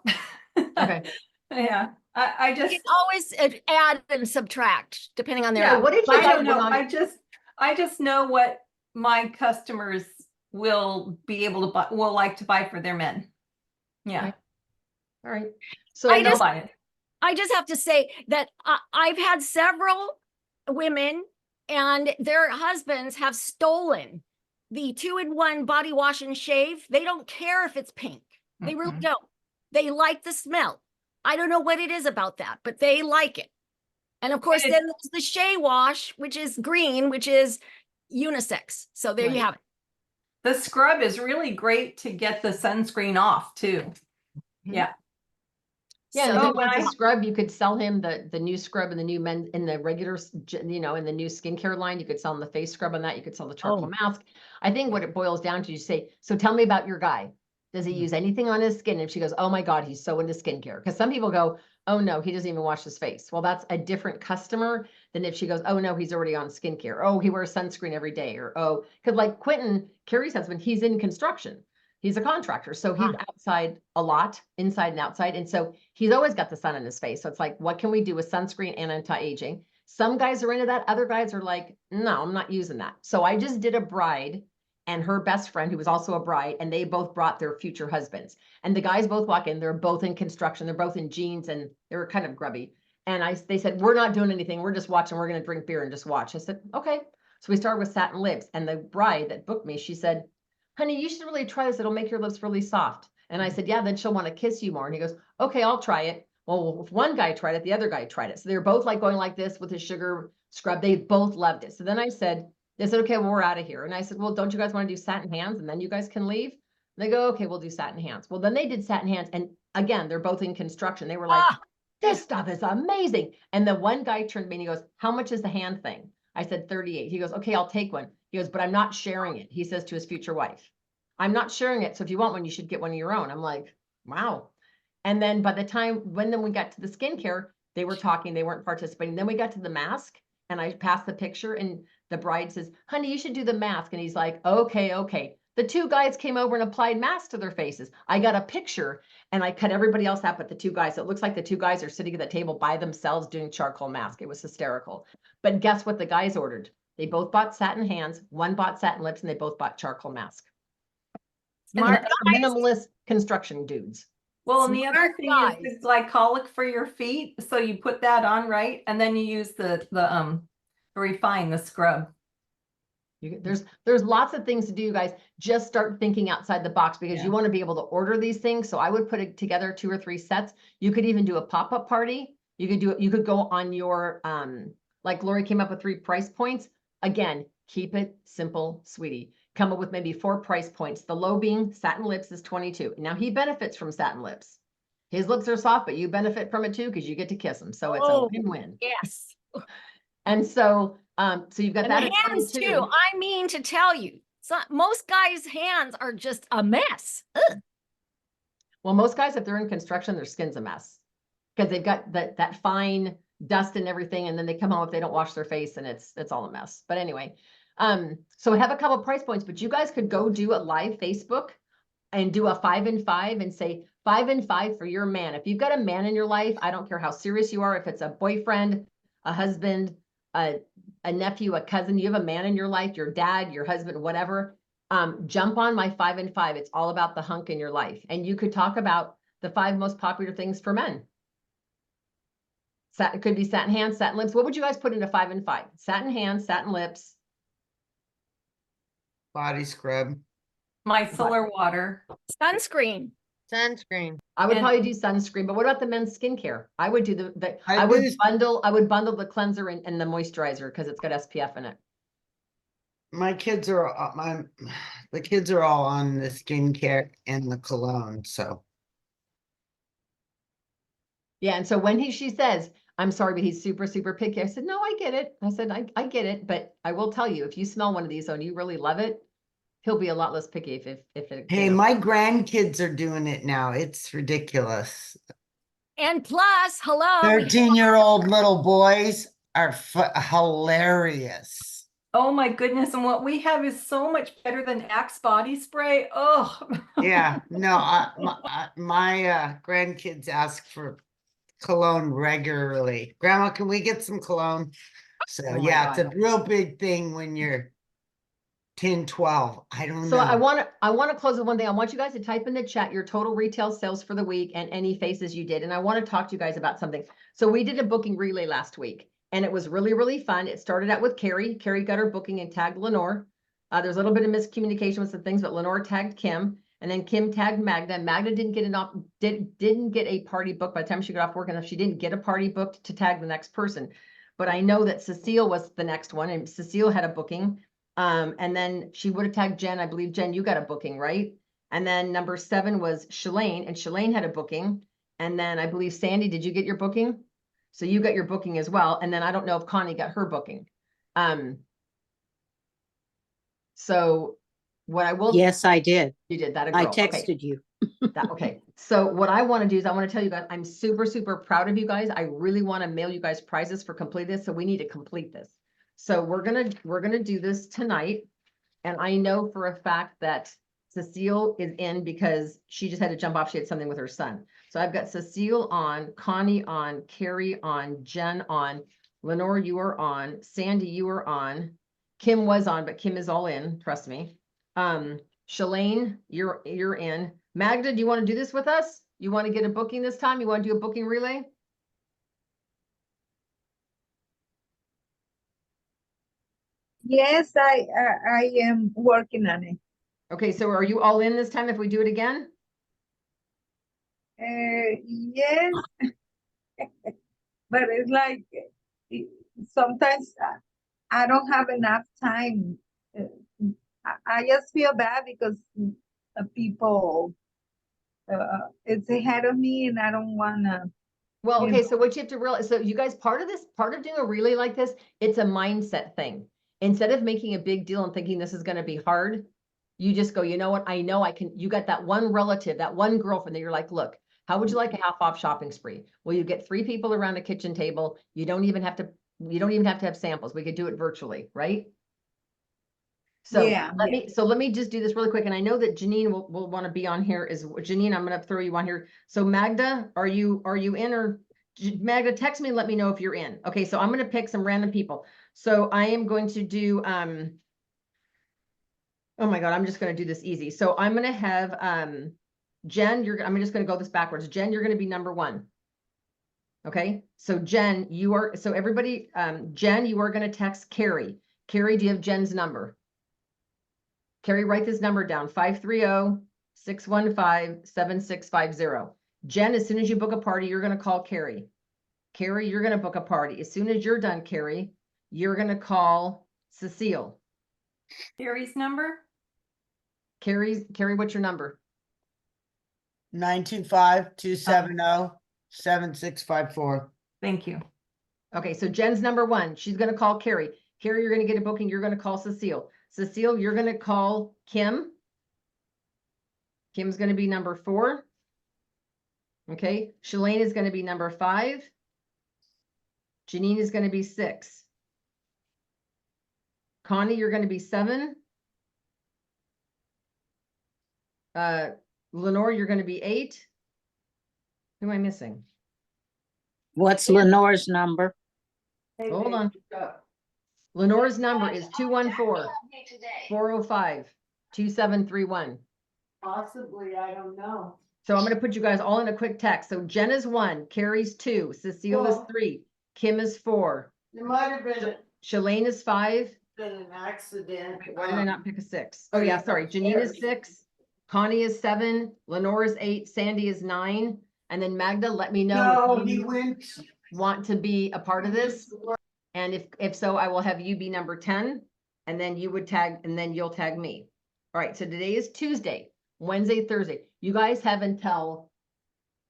Okay. Yeah. I You just can always add and subtract depending on their. Yeah, what if you I guys don't know. went on- I just know what my customers will be able to buy, will like to buy for their men. Yeah. Okay. All right. So I They'll just- buy it. I just have to say that I've had several women and their husbands have stolen the 2-in-1 body wash and shave. They don't care if it's pink. They really Mhm. don't. They like the smell. I don't know what it is about that, but they like it. And of course, And then there's the Shea wash, which is green, which is unisex. So there you Right. have it. The scrub is really great to get the sunscreen off too. Yeah. Yeah, and So- if he when wants a I- scrub, you could sell him the new scrub and the new men in the regular, you know, in the new skincare line. You could sell him the face scrub on that. You could sell the charcoal Oh. mask. I think what it boils down to, you say, so tell me about your guy. Does he Hmm. use anything on his skin? And she goes, oh my God, he's so into skincare. Because some people go, oh no, he doesn't even wash his face. Well, that's a different customer than if she goes, oh no, he's already on skincare. Oh, he wears sunscreen every day. Or, oh, because like Quentin, Carrie's husband, he's in construction. He's a contractor. So he's outside a lot, inside and outside. And so he's always got the sun in his face. So it's like, what can we do with sunscreen and anti-aging? Some guys are into that. Other guys are like, no, I'm not using that. So I just did a bride and her best friend, who was also a bride, and they both brought their future husbands. And the guys both walk in, they're both in construction, they're both in jeans, and they were kind of grubby. And they said, we're not doing anything. We're just watching. We're going to drink beer and just watch. I said, okay. So we started with satin lips. And the bride that booked me, she said, honey, you should really try this. It'll make your lips really soft. And I said, yeah, then she'll want to kiss you more. And he goes, okay, I'll try it. Well, if one guy tried it, the other guy tried it. So they were both like going like this with his sugar scrub. They both loved it. So then they said, okay, well, we're out of here. And I said, well, don't you guys want to do satin hands? And then you guys can leave. And they go, okay, we'll do satin hands. Well, then they did satin hands. And again, they're both in construction. They were like, this stuff is amazing. And the one guy turned to me and he goes, how much is the hand thing? I said, 38. He goes, okay, I'll take one. He goes, but I'm not sharing it. He says to his future wife, I'm not sharing it. So if you want one, you should get one of your own. I'm like, wow. And then by the time, then we got to the skincare, they were talking, they weren't participating. Then we got to the mask and I passed the picture and the bride says, honey, you should do the mask. And he's like, okay. The two guys came over and applied masks to their faces. I got a picture and I cut everybody else out but the two guys. So it looks like the two guys are sitting at the table by themselves doing charcoal mask. It was hysterical. But guess what the guys ordered? They both bought satin hands, one bought satin lips, and they both bought charcoal mask. And Smart they're minimalist construction dudes. Well, and the other Smart thing guys. is the glycolic for your feet. So you put that on, right? And then you use the refine, the scrub. There's lots of things to do, guys. Just start thinking outside the box because Yeah. you want to be able to order these things. So I would put it together 2 or 3 sets. You could even do a pop-up party. You could do it. You could go on your like Lori came up with 3 price points. Again, keep it simple, sweetie. Come up with maybe 4 price points. The low being satin lips is 22. Now he benefits from satin lips. His lips are soft, but you benefit from it too because you get to kiss them. So it's a Oh. win-win. Yes. And so you've got And that the at hands 22. too. I mean to tell you, most guys' hands are just a mess. Ugh. Well, most guys, if they're in construction, their skin's a mess because they've got that fine dust and everything, and then they come home if they don't wash their face, and it's all a mess. But anyway, so we have a couple of price points, but you guys could go do a live Facebook and do a 5 and 5 and say 5 and 5 for your man. If you've got a man in your life, I don't care how serious you are, if it's a boyfriend, a husband, a nephew, a cousin, you have a man in your life, your dad, your husband, whatever, jump on my 5 and 5. It's all about the hunk in your life. And you could talk about the 5 most popular things for men. It could be satin hands, satin lips. What would you guys put into 5 and 5? Satin hands, satin lips. Body scrub. Micellar water. Sunscreen. Sunscreen. I would And- probably do sunscreen, but what about the men's skincare? I would do I I would do- bundle the cleanser and the moisturizer because it's got SPF in it. My kids are the kids are all on the skincare and the cologne, so Yeah, and so when she says, I'm sorry, but he's super, super picky. I said, no, I get it. I said, I get it, but I will tell you, if you smell one of these and you really love it, he'll be a lot less picky if it. hey, you know. my grandkids are doing it now. It's ridiculous. And plus, hello. 13-year-old little boys are hilarious. Oh my goodness. And what we have is so much better than Axe body spray. Oh. Yeah, no, my grandkids ask for cologne regularly. Grandma, can we get some cologne? So Oh my yeah, it's a God. real big thing when you're 10, 12. I don't So know. I want to close with one thing. I want you guys to type in the chat your total retail sales for the week and any faces you did. And I want to talk to you guys about something. So we did a booking relay last week and it was really, really fun. It started out with Carrie. Carrie got her booking and tagged Lenore. There's a little bit of miscommunication with some things, but Lenore tagged Kim and then Kim tagged Magda. Magda didn't get a party booked by the time she got off work enough. She didn't get a party booked to tag the next person. But I know that Cecile was the next one and Cecile had a booking. And then she would have tagged Jen. I believe, Jen, you got a booking, right? And then number 7 was Shalane, and Shalane had a booking. And then I believe, Sandy, did you get your booking? So you got your booking as well. And then I don't know if Connie got her booking. So what I will. Yes, I did. You did that. I Okay. texted you. Okay. So what I want to do is I want to tell you guys, I'm super, super proud of you guys. I really want to mail you guys prizes for complete this. So we need to complete this. So we're gonna do this tonight. And I know for a fact that Cecile is in because she just had to jump off. She had something with her son. So I've got Cecile on, Connie on, Carrie on, Jen on, Lenore, you are on, Sandy, you are on, Kim was on, but Kim is all in, trust me. Shalane, you're in. Magda, do you want to do this with us? You want to get a booking this time? You want to do a booking relay? Yes, I am working on it. Okay, so are you all in this time if we do it again? Yes, but it's like sometimes I don't have enough time. I just feel bad because people it's ahead of me, and I don't wanna. Well, You okay, know. so what you have to realize, so you guys, part of doing a relay like this, it's a mindset thing. Instead of making a big deal and thinking this is going to be hard, you just go, you know what? I know I can. You got that one relative, that one girlfriend that you're like, look, how would you like a half off shopping spree? Well, you get 3 people around a kitchen table. You don't even have to have samples. We could do it virtually, right? So Yeah, let me just do this really quick. And I know that Janine will want to be on here is Janine, I'm going to throw you on here. So Magda, are you in, or Magda, text me and let me know if you're in. Okay, so I'm going to pick some random people. So I am going to do, oh my God, I'm just going to do this easy. So I'm going to have, Jen, I'm just going to go this backwards. Jen, you're going to be number 1. Okay, so Jen, so everybody, Jen, you are going to text Carrie. Carrie, do you have Jen's number? Carrie, write this number down, 530-615-7650. Jen, as soon as you book a party, you're going to call Carrie. Carrie, you're going to book a party. As soon as you're done, Carrie, you're going to call Cecile. Carrie's number? Carrie, what's your number? 925-270-7654. Thank you. Okay, so Jen's number 1. She's going to call Carrie. Carrie, you're going to get a booking. You're going to call Cecile. Cecile, you're going to call Kim. Kim's going to be number 4. Okay, Shalane is going to be number 5. Janine is going to be 6. Connie, you're going to be 7. Lenore, you're gonna be 8. Who am I missing? What's Lenore's number? Hold on. Lenore's number is 214-405-2731. Possibly, I don't know. So I'm gonna put you guys all in a quick text. So Jen is 1, Carrie's 2, Cecile is Whoa. 3, Kim is 4, It might have Shalane is 5. been an accident. Why did I not pick a 6? Oh yeah, sorry. Janine is 6, Connie is 7, Lenore is 8, Sandy is 9, and then Magda, let me know No, if he you went. want to be a part of this. And if so, I will have you be number 10, and then you would tag, and then you'll tag me. All right, so today is Tuesday, Wednesday, Thursday. You guys have until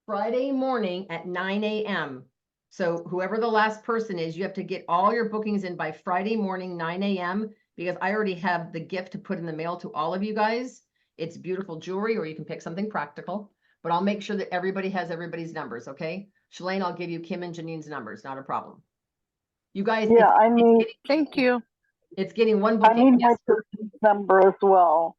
Friday morning at 9 a.m. So whoever the last person is, you have to get all your bookings in by Friday morning, 9 a.m. because I already have the gift to put in the mail to all of you guys. It's beautiful jewelry, or you can pick something practical, but I'll make sure that everybody has everybody's numbers, okay? Shalane, I'll give you Kim and Janine's numbers, not a problem. You guys, Yeah, I need, Thank you. it's getting one I booking. need my person's number as well.